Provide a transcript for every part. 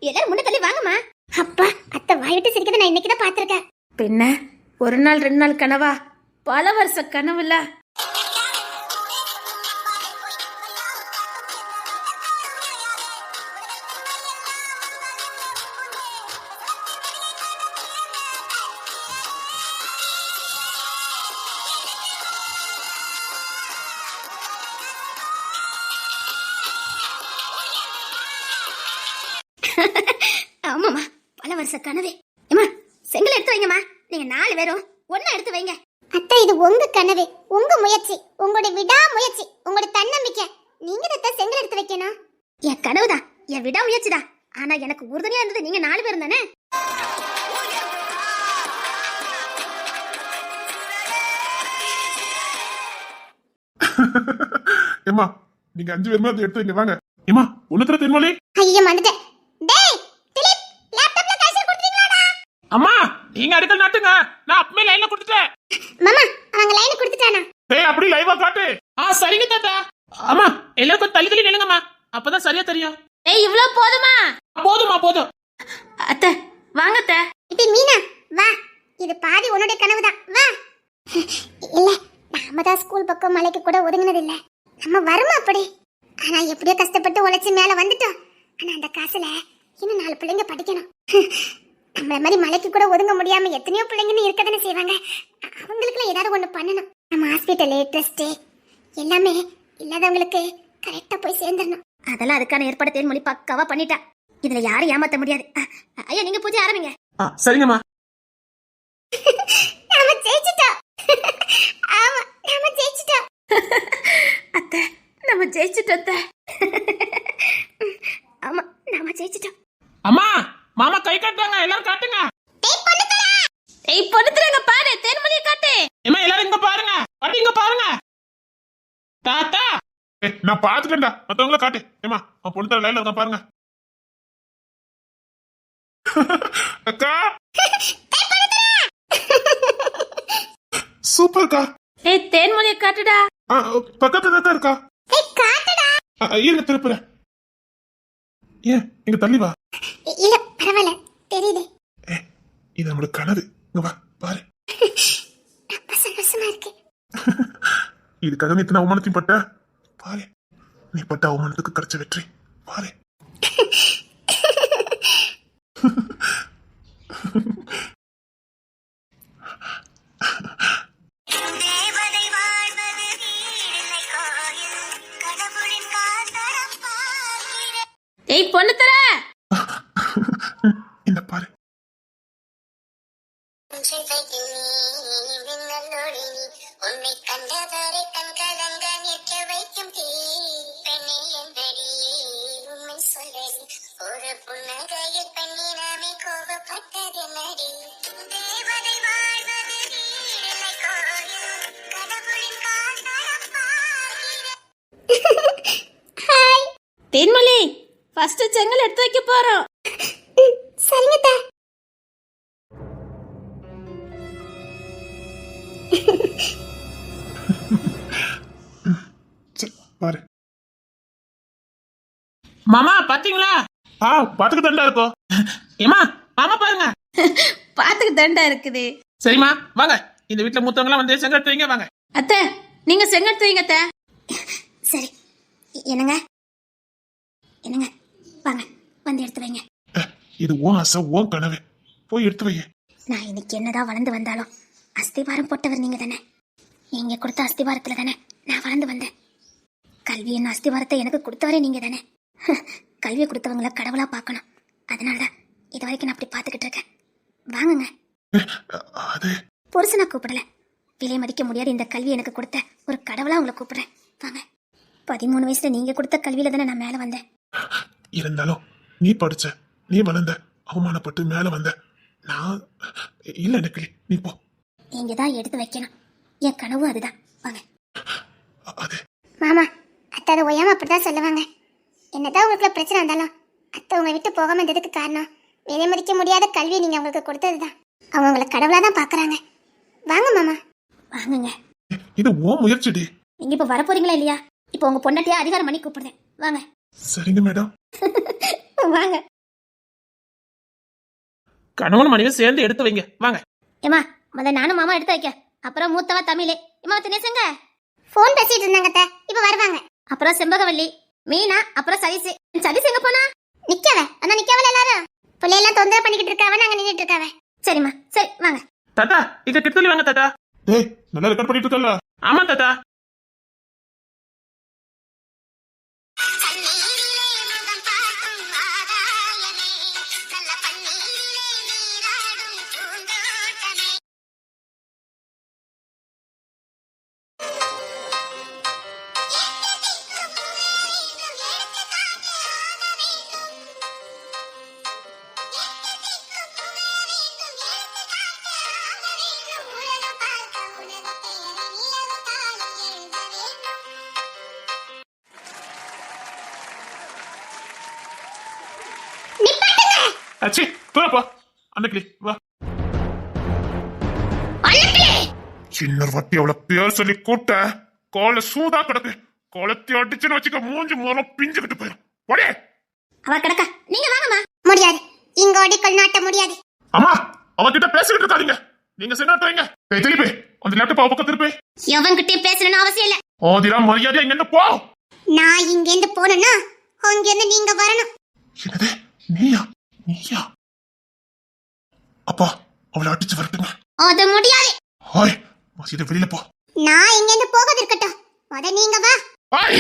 எல்லாரும் முன்ன தள்ளி வாங்கம்மா. அப்பா, அத்தை வாயிட்டு சிரிக்கிறத நான் இன்னைக்கு தான் பாத்திருக்கேன். பின்ன ஒரு நாள் 2 நாள் கனவா, பல வருஷ கனவுல. ஆமாம்மா, பல வருஷ கனவே. ஏமா, செங்கல் எடுத்து வைங்கம்மா. நீங்க 4 பேரும் ஒண்ணா எடுத்து வைங்க. அத்தை, இது உங்க கனவு, உங்க முயற்சி, உங்களுடைய விடா முயற்சி, உங்களுடைய தன்னம்பிக்கை. நீங்க தான் செங்கல் எடுத்து வைக்கணும். என் கனவுதான், என் விடா முயற்சிதான். ஆனா எனக்கு உறுதுணையா இருந்தது நீங்க 4 பேரும் தானே. ஏமா, நீங்க 5 பேருமே அதை எடுத்து வைங்க. வாங்க ஏமா. ஒண்ணுத்துல தென்மொழி. ஐயா, வந்துட்டேன். டேய் திலீப், லேப்டாப்ல கைசர் கொடுத்தீங்களாடா? அம்மா, நீங்க அடுக்கல் நாட்டுங்க, நான் அப்பவே லைன்ல கொடுத்துட்டேன். மாமா, அவங்க லைன் கொடுத்துட்டானா? டேய், அப்படி லைவா காட்டு. சரிங்க தாத்தா. அம்மா, எல்லாரும் தள்ளி தள்ளி நில்லுங்கம்மா, அப்பதான் சரியா தெரியும். ஏய், இவ்வளவு போதுமா? போதுமா, போதும். அத்தை வாங்க அத்தை. இப்ப மீனா வா, இது பாதி உன்னுடைய கனவுதான். வா. இல்ல, நாம தான் ஸ்கூல் பக்கம் மலைக்கு கூட ஒதுங்கினது இல்ல. நம்ம வருமா அப்படி. ஆனா எப்படியோ கஷ்டப்பட்டு உழைச்சி மேல வந்துட்டோம். ஆனா அந்த காசுல இன்னும் 4 பிள்ளைங்க படிக்கணும். நம்மள மாதிரி மலைக்கு கூட ஒதுங்க முடியாம எத்தனையோ பிள்ளைங்கன்னு இருக்கதானே செய்வாங்க. அவங்களுக்குலாம் ஏதாவது ஒண்ணு பண்ணணும். நம்ம ஹாஸ்பிட்டலு, ட்ரஸ்ட் எல்லாமே இல்லாதவங்களுக்கு கரெக்டா போய் சேர்ந்துடணும். அதெல்லாம் அதுக்கான ஏற்பாடு தேன்மொழி பக்காவா பண்ணிட்டா. இதுல யாரும் ஏமாத்த முடியாது. ஐயா, நீங்க பூஜை ஆரம்பிங்க. சரிங்கம்மா. நாம ஜெயிச்சிட்டோம். ஆமா, நாம ஜெயிச்சிட்டோம். அத்தை, நம்ம ஜெயிச்சிட்டோம் அத்தை. ஆமா, நாம ஜெயிச்சிட்டோம். அம்மா, மாமா கை காட்டுறாங்க, எல்லாரும் காட்டுங்க. ஏய், பொண்ணுத்துறங்க பாரு, தேன்மொழியை காட்டு. ஏமா, எல்லாரும் இங்க பாருங்க, இங்க பாருங்க. தாத்தா, நான் பாத்துட்டேன்டா, மத்தவங்கள காட்டு. ஏமா, அவன் பொண்ணு தர லைன்ல இருக்கான் பாருங்க. அக்கா, சூப்பர்க்கா. ஏய், தேன்மொழியை காட்டுடா. பக்கத்துல தான் இருக்கா. இருங்க, திருப்புறேன். ஏன் இங்க தள்ளி வா. இல்ல, பரவாயில்ல, தெரியுது. இது நம்மளோட கனவு. இங்க வா, பாரு. ரொம்ப சந்தோஷமா இருக்கு. இதுக்காக நீ இத்தனை அவமானத்தையும் பட்ட பாரு. நீ பட்ட அவமானத்துக்கு கிடைச்ச வெற்றி பாரு. ஏய், பொண்ணுத்துற இந்த பாரு. உன்னை கண்டவரை கண் கலங்க நிற்க வைக்கும் பெண்ணே என்படி உண்மை சொல்லடி. ஒரு புன்னகையில் பெண்ணினமே கோபப்பட்டது நடி. தேவதை வாழ்வது வீடில்லை கோயில், கடவுளின் ஹாய் தேன்மொழி, ஃபர்ஸ்ட் செங்கல் எடுத்து வைக்க போறோம். சரிங்க. பாரு மாமா, பாத்தீங்களா? பாத்துக்கு தண்டா இருக்கும். ஏமா, மாமா பாருங்க. பாத்துக்கு தண்டா இருக்குது. சரிம்மா, வாங்க. இந்த வீட்டுல மூத்தவங்க வந்து செங்கல் வைங்க. வாங்க அத்தை, நீங்க செங்கல் வைங்க அத்தை. சரி. என்னங்க என்னங்க, வாங்க வந்து எடுத்து வைங்க. இது ஓ ஆசை, ஓ கனவு. போய் எடுத்து வைங்க. நான் இன்னைக்கு என்னதான் வளர்ந்து வந்தாலும் அஸ்திவாரம் போட்டவர் நீங்க தானே. நீங்க கொடுத்த அஸ்திவாரத்துல தானே நான் வளர்ந்து வந்தேன். கல்வி என்ன அஸ்திவாரத்தை எனக்கு கொடுத்தவரே நீங்க தானே. கல்வியை கொடுத்தவங்கள கடவுளா பார்க்கணும். அதனாலதான் இது வரைக்கும் நான் அப்படி பார்த்துக்கிட்டு இருக்கேன். வாங்குங்க. புருஷனா கூப்பிடல, விலை மதிக்க முடியாது இந்த கல்வி எனக்கு கொடுத்த ஒரு கடவுளா உங்களை கூப்பிடுறேன். வாங்க. 13 வயசுல நீங்க கொடுத்த கல்வியில தானே நான் மேல வந்தேன். இருந்தாலும் நீ படிச்ச, நீ வளர்ந்த, அவமானப்பட்டு மேல வந்த. நான் இல்ல, எனக்கு நீ போ. நீங்க தான் எடுத்து வைக்கணும். என் கனவு அதுதான். வாங்க. அது மாமா, அத்தை அதை ஒய்யாம அப்படிதான் சொல்லுவாங்க. என்னதான் உங்களுக்கு பிரச்சனை இருந்தாலும் அத்தை உங்களை விட்டு போகாம இருந்ததுக்கு காரணம் விலை மதிக்க முடியாத கல்வி நீங்க அவங்களுக்கு கொடுத்ததுதான். அவங்க உங்களை கடவுளா தான் பாக்குறாங்க. வாங்க மாமா, வாங்குங்க. இது ஓ முயற்சிடி. நீங்க இப்ப வரப்போறீங்களா இல்லையா? இப்ப உங்க பொண்டாட்டியா அதிகாரம் பண்ணி கூப்பிடுறேன். வாங்க. சரிங்க மேடம். வாங்க. கணவன் மனைவி சேர்ந்து எடுத்து வைங்க வாங்க. ஏமா நானும் மாமா எடுத்து வைக்க. அப்புறம் மூத்தவா தமிழே. ஏமா தினேசங்க போன் பேசிட்டு இருந்தாங்க அத்தை. இப்ப வருவாங்க. அப்புறம் செம்பகவல்லி, மீனா, அப்புறம் சதீஷ். சதீஷ் எங்க போனா? நிக்கவ அண்ணா நிக்கவல எல்லாரும் பிள்ளையெல்லாம் தொந்தரவு பண்ணிக்கிட்டு இருக்காவ. நாங்க நின்னுட்டு இருக்காவ. சரிம்மா சரி வாங்க. தாத்தா இங்க கிட்ட வாங்க தாத்தா. டேய் நல்லா ரெக்கார்ட் பண்ணிட்டு இருக்கல. ஆமா தாத்தா. அச்சி போப்பா அன்னைக்கு வா. சின்ன வட்டி அவளை பேர் சொல்லி கூட்ட காலை சூடா கிடக்கு. காலத்தை அடிச்சுன்னு வச்சுக்க மூஞ்சி மூலம் பிஞ்சுக்கிட்டு போயிடும். போடே அவ கிடக்க. நீங்க வாங்கம்மா. முடியாது. இங்க அடிக்கல் நாட்ட முடியாது. அம்மா அவகிட்ட பேசிக்கிட்டு இருக்காதீங்க. நீங்க சென்னாட்டுவீங்க. திருப்பி அந்த லேப்டாப் பக்கம் திருப்பி. எவன்கிட்டயும் பேசணும்னு அவசியம் இல்ல. ஆதிரா மரியாதை இங்க போ. நான் இங்க இருந்து போனேன்னா அங்க இருந்து நீங்க வரணும். என்னது நீயா? நீயா? அப்பா அவளை அடிச்சு வரட்டுங்க. அது முடியாது. ஹாய் மசித வெளியில போ. நான் இங்க இருந்து போகிறது இருக்கட்டும். அத நீங்க வா. ஹாய்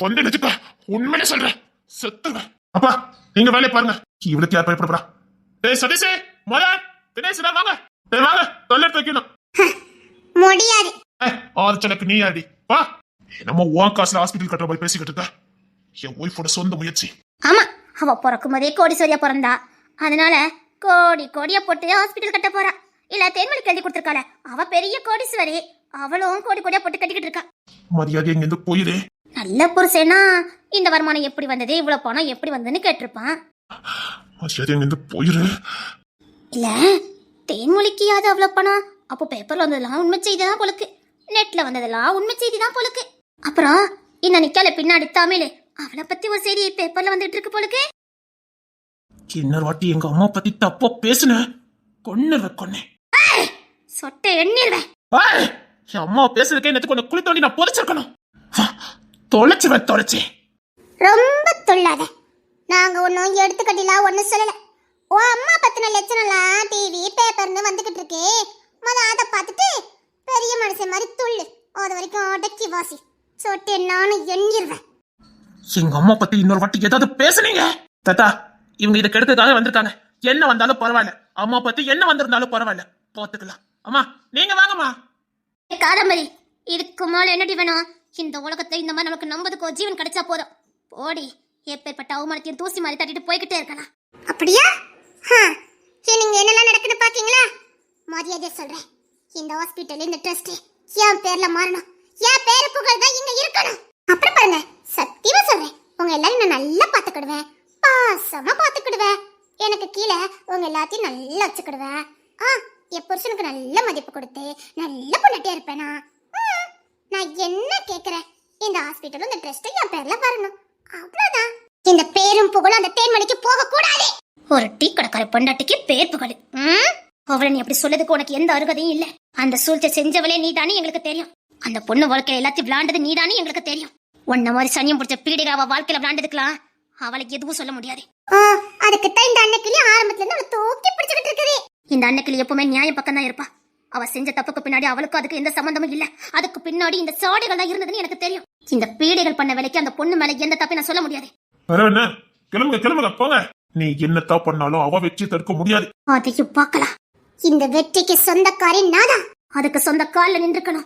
வந்து நினைச்சுக்க. உண்மையிலே சொல்றேன் செத்துருவேன். அப்பா நீங்க வேலையை பாருங்க. இவளுக்கு யார் பயப்படுறா? டேய் சதீஷே மதன் தினேஷ் வாங்க. டேய் வாங்க தொல்லை வைக்கணும். முடியாது. ஆர்ச்சனுக்கு நீ யாடி வா. நம்ம உன் காசுல ஹாஸ்பிட்டல் கட்டுற மாதிரி பேசிக்கிட்டு இருக்க. என் ஒய்ஃபோட சொந்த முயற்சி. ஆமா அவ பிறக்கும் போதே கோடீஸ்வரியா பிறந்தா. அதனால கோடியா போட்டு ஹாஸ்பிட்டல் கட்ட போறா. இல்ல தேன்மொழி எழுதி கொடுத்திருக்காள அவ பெரிய கோடீஸ்வரி. அவளும் கோடியா போட்டு கட்டிக்கிட்டு இருக்கா. மரியாதை எங்க இருந்து போயிரு. நல்ல புருஷனா இந்த வருமானம் எப்படி வந்தது இவ்வளவு பணம் எப்படி வந்ததுன்னு கேட்டிருப்பான். மரியாதை எங்க இருந்து போயிரு. இல்ல தேன்மொழிக்கு அது அவ்வளவு பணம். அப்போ பேப்பர்ல வந்ததெல்லாம் உண்மை செய்தி தான் போலுக்கு. நெட்ல வந்ததெல்லாம் உண்மை செய்தி தான் போலுக்கு. அப்புறம் இந்த நிக்கால பின்னாடி தமிழ் அவளை பத்தி ஒரு செய்தி பேப்பர்ல வந்துட்டு இருக்கு போலுக்கு. இன்னொரு வாட்டி எங்க அம்மா பத்தி தப்பா பேசுன கொன்னு சொட்டை எண்ணிருவேன். என் அம்மா பேசுறதுக்கே நேத்து கொஞ்சம் குளி தோண்டி நான் புதைச்சிருக்கணும். தொலைச்சு ரொம்ப துள்ளாத. நாங்க ஒன்னும் எடுத்துக்கட்டிலாம் ஒன்னும் சொல்லல. ஓ அம்மா பத்தின லட்சணம்லாம் டிவி பேப்பர்னு வந்துகிட்டு இருக்கு. அதை பார்த்துட்டு பெரிய மனுஷன் மாதிரி துள்ளு. அது வரைக்கும் அடக்கி வாசி. சொட்டு நானும் எண்ணிருவேன். எங்க அம்மா பத்தி இன்னொரு வாட்டி ஏதாவது பேசுனீங்க தாத்தா. இவங்க இதை கெடுக்கிறதுக்காக வந்திருக்காங்க. என்ன வந்தாலும் பரவாயில்ல. அம்மா பத்தி என்ன வந்திருந்தாலும் பரவாயில்ல பாத்துக்கலாம். அம்மா நீங்க வாங்கம்மா. காதம்பரி இதுக்கு மேல என்னடி வேணும்? இந்த உலகத்தை இந்த மாதிரி நமக்கு நம்பதுக்கோ ஜீவன் கிடைச்சா போதும். போடி எப்பேற்பட்ட அவமானத்தையும் தூசி மாதிரி தட்டிட்டு போய்கிட்டே இருக்கலாம். அப்படியா? நீங்க என்னெல்லாம் நடக்குது பாத்தீங்களா? மரியாதை சொல்றேன். இந்த ஹாஸ்பிட்டல் இந்த ட்ரஸ்ட் என் பேர்ல மாறணும். என் பேரு புகழ் தான் இங்க இருக்கணும். அப்புறம் பாருங்க சத்தியமா சொல்றேன். உங்க எல்லாரும் நான் நல்லா பாத்துக்கிடுவேன். பாசமா பாத்துக்கிடுவேன். எனக்கு கீழே உங்க எல்லாத்தையும் நல்லா வச்சுக்கிடுவேன். என் புருஷனுக்கு நல்ல மதிப்பு கொடுத்து நல்ல பொண்ணாட்டியா இருப்பேனா? நான் என்ன கேக்குறேன்? இந்த ஹாஸ்பிட்டலும் இந்த ட்ரஸ்டும் என் பேர்ல வரணும். அவ்வளவுதான். இந்த பேரும் புகழும் அந்த தேன்மொழிக்கு போக கூடாது. ஒரு டீ கடைக்கார பொண்டாட்டிக்கு பேர் புகழ். அவளை நீ அப்படி சொல்லதுக்கு உனக்கு எந்த அருகதையும் இல்ல. அந்த சூழ்ச்சி செஞ்சவளே நீதானே எங்களுக்கு தெரியும். அந்த பொண்ணு வாழ்க்கையில எல்லாத்தையும் விளையாண்டது நீதானே எங்களுக்கு தெரியும். உன்ன மாதிரி சனியம் பிடிச்ச பீடிகை அவ வாழ்க்கையில விளையாண்டதுக்கலாம் அவளுக்கு எதுவும் சொல்ல முடியாது. அதுக்கு தான் இந்த அன்னைக்கிளி ஆரம்பத்துல இருந்து அவளை தூக்கி பிடிச்சிட்டு இருக்குது. இந்த அன்னைக்கிளி எப்பவுமே நியாயம் பக்கம் தான் இருப்பா. அவ செஞ்ச தப்புக்கு பின்னாடி அவளுக்கும் அதுக்கு எந்த சம்பந்தமும் இல்ல. அதுக்கு பின்னாடி இந்த சாடைகள் தான் இருந்ததுன்னு எனக்கு தெரியும். இந்த பீடைகள் பண்ண வேலைக்கு அந்த பொண்ணு மேல எந்த தப்பை நான் சொல்ல முடியாது. கிளம்புங்க போங்க. நீ என்னத்தா பண்ணாலும் அவ வெற்றி தடுக்க முடியாது. அதையும் பார்க்கலாம். இந்த வெற்றிக்கு சொந்தக்காரி நாதான். அதுக்கு சொந்த கால்ல நின்றுக்கணும்.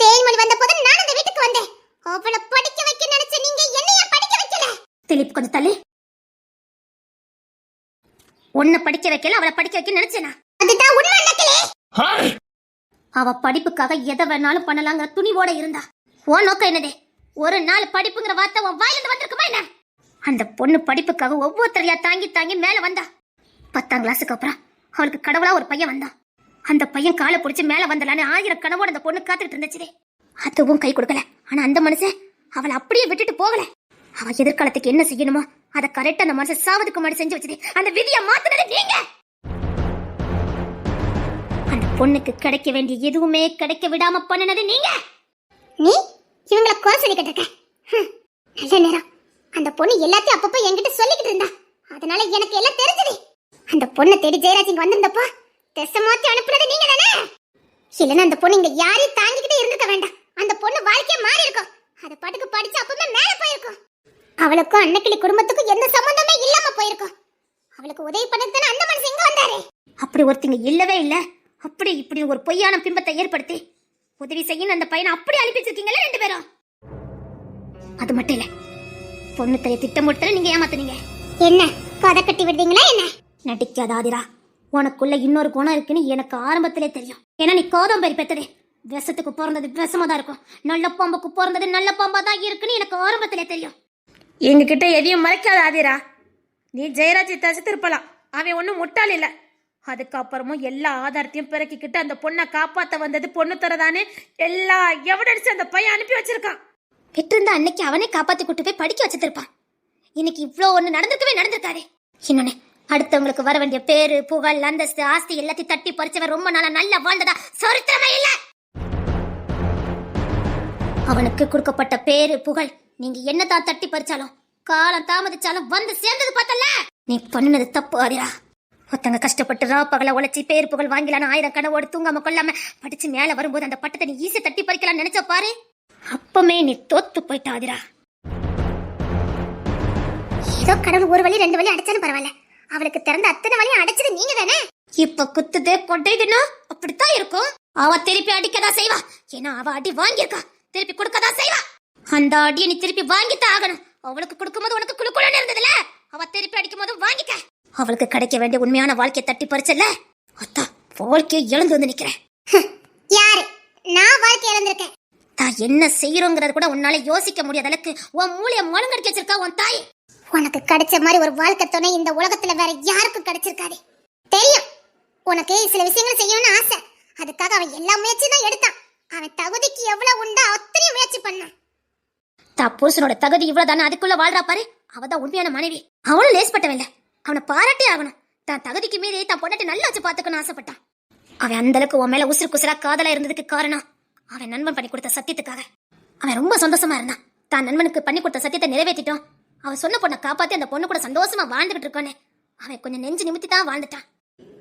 தேன்மொழி வந்த போது நான் அந்த வீட்டுக்கு வந்தேன். அவளை படிக்க வைக்க நினைச்ச நீங்க என்னைய படிக்க வைக்கல. திலீப் கொஞ்சம் தள்ளி. உன்னை படிக்க வைக்கல அவளை படிக்க வைக்க நினைச்சேனா? அதுதான் உண்மை அண்ணாக்களே. அவ படிப்புக்காக எதை வேணாலும் பண்ணலாங்கிற துணிவோட இருந்தா. உன் நோக்கம் என்னதே? ஒரு நாள் படிப்புங்கிற வார்த்தை உன் வாயிலிருந்து வந்திருக்குமா என்ன? அந்த பொண்ணு படிப்புக்காக ஒவ்வொருத்தரையா தாங்கி தாங்கி மேல வந்தா. 10ஆம் கிளாஸுக்கு அப்புறம் அவளுக்கு கடவுளா ஒரு பையன் வந்தான். அந்த பையன் காலை பிடிச்சி மேல வந்தலான்னு 1000 கனவோட அந்த பொண்ணு காத்துட்டு இருந்துச்சு. அதுவும் கை கொடுக்கல. ஆனா அந்த மனுஷன் அவளை அப்படியே விட்டுட்டு போகல. அவ எதிர்காலத்துக்கு என்ன செய்யணுமோ அத கரெக்டா அந்த மனுஷன் சாவதுக்கு முன்னாடி செஞ்சு வச்சது அந்த விதியை மாத்துனது நீங்க. அந்த பொண்ணுக்கு கிடைக்க வேண்டிய எதுவுமே கிடைக்க விடாம பண்ணுனது நீங்க. நீ இவங்கள குறை சொல்லிக்கிட்டு இருக்க. நல்ல நேரம். அந்த பொண்ணு எல்லாத்தையும் அப்பப்போ என்கிட்ட சொல்லிக்கிட்டு இருந்தா. அதனால எனக்கு எல்லாம் தெரிஞ்சது. அந்த பொண்ணை தேடி ஜெயராஜ் இங்க வந்திருந்தப்போ திசை மாத்தி அனுப்புனது நீங்க தானே? இல்லைன்னா அந்த பொண்ணு இங்க யாரையும் தாங்கிக்கிட்டே இருந்திருக்க வேண்டாம். அந்த பொண்ணு வாழ்க்கைய மாறி இருக்கும். அது பாட்டுக்கு படிச்சு அப்பவே மேல போயிருக்கும். அவளுக்கும் அன்னக்கிளி குடும்பத்துக்கும் எந்த சம்பந்தமே இல்லாம போயிருக்கும். அவளுக்கு உதவி பண்ணதுதானே அந்த மனுஷன் இங்க வந்தாரு. அப்படி ஒருத்தங்க இல்லவே இல்ல. அப்படி இப்படி ஒரு பொய்யான பிம்பத்தை ஏற்படுத்தி உதவி செய்யும் அந்த பையனை அப்படி அனுப்பிச்சிருக்கீங்களே 2 பேரும். அது மட்டும் இல்ல, பொண்ணு தைய திட்டமிட்டு நீங்க ஏமாத்துனீங்க. என்ன கதை கட்டி விடுறீங்களா என்ன? நடிக்காத ஆதிரா, உனக்குள்ள இன்னொரு குணம் இருக்குன்னு எனக்கு ஆரம்பத்திலே தெரியும். ஏன்னா நீ கோதம்பரி பெத்தது. விஷத்துக்கு பிறந்தது விஷமா தான் இருக்கும், நல்ல பாம்புக்கு பிறந்தது நல்ல பாம்பா தான் இருக்குன்னு எனக்கு ஆரம்பத்திலே தெரியும். எங்ககிட்ட எதையும் மறைக்காத ஆதிரா. நீ ஜெயராஜை தசித்திருப்பலாம், அவன் ஒன்றும் முட்டாள் இல்லை. அதுக்கப்புறமும் எல்லா ஆதாரத்தையும் பிறக்கிக்கிட்டு அந்த பொண்ணை காப்பாற்ற வந்தது பொண்ணு தரதானே எல்லா எவிடன்ஸ் அந்த பையன் அனுப்பி வச்சிருக்கான். விட்டிருந்தா அன்னைக்கு அவனே காப்பாத்தி கூட்டு போய் படிக்க வச்சிருப்பான். இன்னைக்கு இவ்வளோ ஒண்ணு நடந்திருக்காரு. இன்னொன்னு, அடுத்தவங்களுக்கு வர வேண்டிய பேரு புகழ் அந்தஸ்து ஆஸ்தி எல்லாத்தையும் தட்டி பறிச்சவன் ரொம்ப நாளா நல்லா வாழ்ந்ததா சரித்திரமே இல்ல. அவனுக்கு கொடுக்கப்பட்ட பேரு புகழ் நீங்க என்னதான் தட்டி பறிச்சாலும் காலம் தாமதிச்சாலும் வந்து சேர்ந்தது பார்த்தல. நீ பண்ணுனது தப்பு ஆதிரா. ஒருத்தங்க கஷ்டப்பட்டு பகல உழைச்சி பேரு புகழ் வாங்கிலான்னு 1000 கனவோடு தூங்காம கொள்ளாம படிச்சு மேல வரும்போது அந்த பட்டத்தை நீ ஈஸி தட்டி பறிக்கலாம் நினைச்ச பாரு. அப்பமே நீ தோத்து போயிட்ட ஆதிரா. ஏதோ கடவுள் ஒரு வழி 2 வழி அடைச்சாலும் பரவாயில்ல. அவளுக்கு திறந்த அத்தனை வழியும் அடைச்சது நீங்க தானே? இப்ப குத்துதே கொட்டைதுன்னா அப்படித்தான் இருக்கும். அவ திருப்பி அடிக்கதான் செய்வா. ஏன்னா அவ அடி வாங்கியிருக்கா, திருப்பி கொடுக்கதான் செய்வா. அந்த அடியை நீ திருப்பி வாங்கித்தான் ஆகணும். அவளுக்கு கொடுக்கும்போது உனக்கு குழுக்குழுன்னு இருந்ததுல, அவ திருப்பி அடிக்கும் போது வாங்கிக்க. அவளுக்கு கிடைக்க வேண்டிய உண்மையான வாழ்க்கையை தட்டி பறிச்சல, அத்தா வாழ்க்கையை இழந்து வந்து நிக்கிறேன். யாரு? நான் வாழ்க்கை இழந்திருக்கேன். தான் என்ன செய்யறோங்கிறது கூட உன்னால யோசிக்க முடியாத அளவுக்கு உன் மூளைய முழங்கடிக்க வச்சிருக்கா உன் தாய். உனக்கு கிடைச்ச மாதிரி ஒரு வாழ்க்கை துணை இந்த உலகத்துல வேற யாருக்கும் கிடைச்சிருக்காது. தெரியும் உனக்கு சில விஷயங்கள் செய்யணும்னு ஆசை. அதுக்காக அவன் எல்லா முயற்சியும் தான் எடுத்தான். அவன் தகுதிக்கு எவ்வளவு உண்டா அத்தனையும் முயற்சி பண்ணான். தான் புருஷனோட தகுதி இவ்வளவுதானே அதுக்குள்ள வாழ்றா பாரு. அவதான் உண்மையான மனைவி. அவனும் லேஸ்பட்டவன் இல்ல, அவனை பாராட்டே ஆகணும். தான் தகுதிக்கு மீறி தான் பொண்டாட்டி நல்லா வச்சு பாத்துக்கணும்னு ஆசைப்பட்டான். அவன் அந்த அளவுக்கு உன் மேல உசுறு குசுரா காதலா இருந்ததுக்கு காரணம் அவன் நண்பன் பண்ணி கொடுத்த சத்தியத்துக்காக. அவன் ரொம்ப சந்தோஷமா இருந்தான். தான் நண்பனுக்கு பண்ணி கொடுத்த சத்தியத்தை நிறைவேற்றிட்டோம். அவன் சொன்ன பொண்ணை காப்பாத்தி அந்த பொண்ணு கூட சந்தோஷமா வாழ்ந்துகிட்டு இருக்கானே, அவன் கொஞ்சம் நெஞ்சு நிமித்தி தான் வாழ்ந்துட்டான்.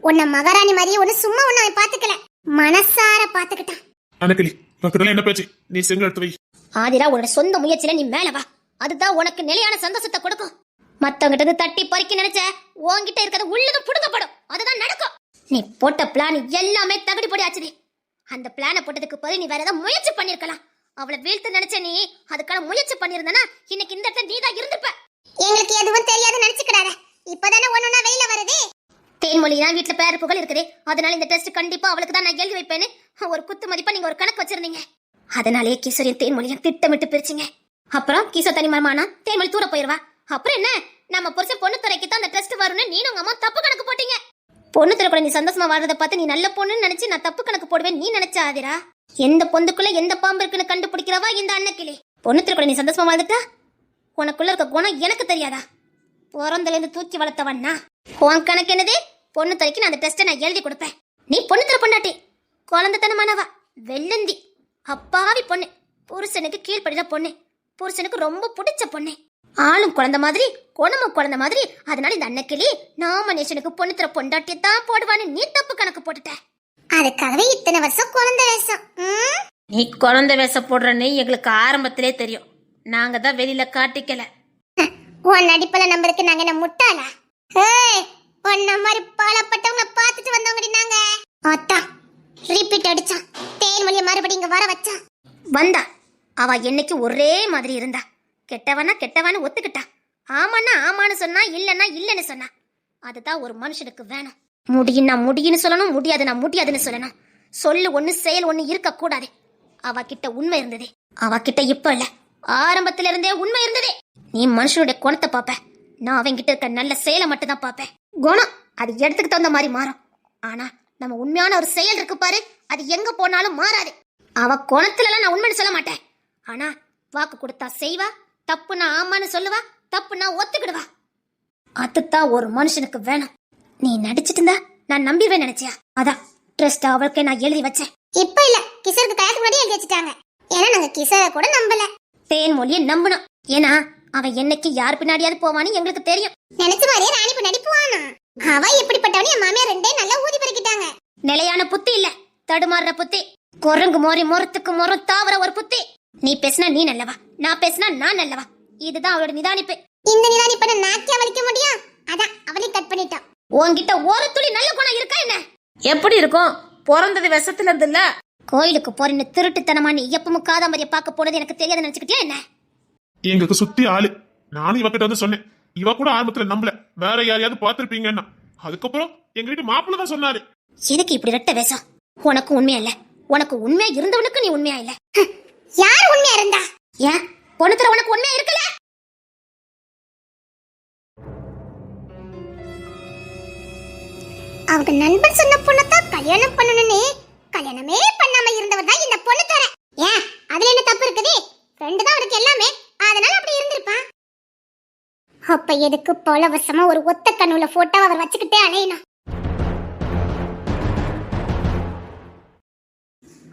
உன்னை மகாராணி மாதிரியே ஒண்ணு சும்மா ஒண்ணு அவன் பாத்துக்கல, மனசார பாத்துக்கிட்டான். அன்னக்கிளி பக்கத்துல என்ன பேச்சு? நீ செங்கல் எடுத்து வை. ஆதிரா, உன்னோட சொந்த முயற்சியில நீ மேல வா. அதுதான் உனக்கு நிலையான சந்தோஷத்தை கொடுக்கும். மத்தவங்கிட்ட தட்டி பறிக்க நினைச்ச உன்கிட்ட இருக்கிறது உள்ளது புடுங்கப்படும். அதுதான் நடக்கும். நீ போட்ட பிளான் எல்லாமே தகுதி படி ஆச்சுது. அந்த பிளானை போட்டதுக்கு பதில் நீ வேற ஏதாவது முயற்சி பண்ணிருக்கலாம். அவளை வீழ்த்து நினைச்ச நீ அதுக்கான முயற்சி பண்ணிருந்தனா இன்னைக்கு இந்த இடத்துல நீ தான் இருந்திருப்ப. எங்களுக்கு எதுவும் தெரியாது நினைச்சுக்கிடாத. இப்பதானே ஒண்ணுனா வெளியில வருது. தேன்மொழி தான் வீட்டுல பேரு புகழ் இருக்குது, அதனால இந்த டெஸ்ட் கண்டிப்பா அவளுக்கு தான் நான் எழுதி வைப்பேன்னு ஒரு குத்து மதிப்பா நீங்க ஒரு கணக்கு வச்சிருந்தீங்க. அதனாலேயே கிஷோரையும் தேன்மொழியும் திட்டமிட்டு பிரிச்சிங்க. அப்புறம் கிஷோ தனிமரமானா தேன்மொழி தூர போயிருவா. அப்புறம் என்ன, நம்ம புருஷன் பொண்ணு துறைக்கு தான் அந்த டெஸ்ட் வரும்னு நீனும் உங்க அம்மா தப்பு கணக்கு போட்டீங்க. பொண்ணு துறை கூட நீ சந்தோஷமா வாழ்றத பார்த்து நீ நல்ல பொண்ணுன்னு நினைச்சு நான் தப்பு கணக்கு போடுவேன் நீ நினைச்ச ஆதிரா. எந்த பொந்துக்குள்ள எந்த பாம்பு இருக்குன்னு கண்டுபிடிக்கிறவா இந்த அன்னக்கிளி. பொண்ணு துறை கூட நீ சந்தோஷமா வாழ்ந்துட்டா உனக்குள்ள இருக்க குணம் எனக்கு தெரியாதா? பிறந்தல இருந்து தூக்கி வளர்த்தவன்னா உன் கணக்கு என்னது? பொண்ணு துறைக்கு நான் அந்த டெஸ்ட்டை நான் எழுதி கொடுப்பேன். நீ பொண்ணு துறை பொண்டாட்டி, குழந்தைத்தனமானவா, வெள்ளந்தி, அப்பாவி பொண்ணு, புருஷனுக்கு கீழ்படித பொண்ணு, புருஷனுக்கு ரொம்ப பிடிச்ச பொண்ணு, ஆளும் குழந்தை மாதிரி குணமும் குழந்தை மாதிரி. அதனால இந்த அன்னக்கிளி நாமினேஷனுக்கு பொண்ணு துறை பொண்டாட்டியத்தான் போடுவான்னு நீ தப்பு கணக்கு போட்டுட்ட. அதுக்காகவே இத்தனை வருஷம் குழந்தை வேஷம். நீ குழந்தை வேஷம் போடுறன்னு எங்களுக்கு ஆரம்பத்திலே தெரியும். நாங்க தான் வெளியில காட்டிக்கல. உன் நடிப்புல நம்பருக்கு நாங்க என்ன முட்டாளா? உன்ன மாதிரி பாலப்பட்டவங்க பார்த்துட்டு வந்தவங்கடி நாங்க. அத்தா ரிப்பீட் அடிச்சான். தேன்மொழிய மறுபடியும் இங்க வர வச்சான். வந்தா அவ என்னைக்கு ஒரே மாதிரி இருந்தா. கெட்டவனா கெட்டவான்னு ஒத்துக்கிட்டா. ஆமான்னா ஆமான்னு சொன்னா, இல்லன்னா இல்லன்னு சொன்னா. அதுதான் ஒரு மனுஷனுக்கு வேணும். முடியும்னா முடியுன்னு சொல்லணும், முடியாதுன்னா முடியாதுன்னு சொல்லணும். சொல்லு ஒண்ணு செயல் ஒண்ணு இருக்க கூடாது. அவ கிட்ட உண்மை இருந்தது. அவ கிட்ட இப்ப இல்ல, ஆரம்பத்துல இருந்தே உண்மை இருந்தது. நீ மனுஷனுடைய குணத்தை பாப்ப, நான் அவங்கிட்ட இருக்க நல்ல செயலை மட்டும் தான் பாப்பேன். குணம் அது இடத்துக்கு தகுந்த மாதிரி மாறும். ஆனா நம்ம உண்மையான ஒரு செயல் இருக்கு பாரு, அது எங்க போனாலும் மாறாது. அவ குணத்துல எல்லாம் நான் உண்மைன்னு சொல்ல மாட்டேன். ஆனா வாக்கு கொடுத்தா செய்வா, தப்புனா ஆமான்னு சொல்லுவா, தப்புனா ஒத்துக்கிடுவா. அதுதான் ஒரு மனுஷனுக்கு வேணும். நீ நடிச்சிட்டு இருந்தா நான் நம்பிடுவேன் நினைச்சியா? அதான் ட்ரஸ்ட் அவளுக்கே நான் எழுதி வச்சேன். இப்ப இல்ல, கிஷோருக்கு கல்யாணத்துக்கு முன்னாடி எழுதி வச்சுட்டாங்க. ஏன்னா நாங்க கிஷோரை கூட நம்பல. தேன்மொழியை நம்பணும். ஏன்னா அவன் என்னைக்கு யார் பின்னாடியாவது போவான்னு எங்களுக்கு தெரியும். நினைச்ச மாதிரியே ராணி பின்னாடி போவானா? அவ எப்படிப்பட்டவனே என் மாமியார் ரெண்டே நல்லா ஊதி பறிக்கிட்டாங்க. நிலையான புத்தி இல்ல, தடுமாறுற புத்தி. குரங்கு மோரி முறத்துக்கு முறம் தாவற ஒரு புத்தி. நீ பேசினா நீ நல்லவா, நான் பேசினா நான் நல்லவா. இதுதான் அவளோட நிதானிப்பு. இந்த நிதானிப்பை நாக்கியா வலிக்க முடியும்? அதான் அவளையும் கட் பண்ணிட்டான். உன்கிட்ட ஒரு துளி நல்ல குணம் இருக்கா என்ன? எப்படி இருக்கும்? பிறந்தது விஷத்துல இருந்து இல்ல. கோயிலுக்கு போறேன்னு திருட்டுத்தனமா நீ எப்பவும் காதாம்பரிய பார்க்க போனது எனக்கு தெரியாத நினைச்சுக்கிட்டியா என்ன? எங்களுக்கு சுத்தி ஆளு. நானும் இவகிட்ட வந்து சொன்னேன். இவ கூட ஆரம்பத்துல நம்பல, வேற யாரையாவது பாத்திருப்பீங்கன்னா. அதுக்கப்புறம் எங்க வீட்டு மாப்பிள்ள தான் சொன்னாரு. எதுக்கு இப்படி ரெட்ட வேஷம்? உனக்கு உண்மையா இல்ல. உனக்கு உண்மையா இருந்தவனுக்கு நீ உண்மையா இல்ல. யார் உண்மையா இருந்தா? ஏன் பொண்ணுத்துல உனக்கு உண்மையா இருக்கல? அவங்க நண்பன் சொன்ன பொண்ணத்தான் கல்யாணம் பண்ணணும்னு கல்யாணமே பண்ணாம இருந்தவர் தான் இந்த பொண்ணு தர. ஏன் அதுல என்ன தப்பு இருக்குது? ஃப்ரெண்டு தான் அவனுக்கு எல்லாமே, அதனால அப்படி இருந்திருப்பான். அப்ப எதுக்கு பலவசமா ஒரு ஒத்த கண்ணுல போட்டோ அவர் வச்சுக்கிட்டே அலையணும்?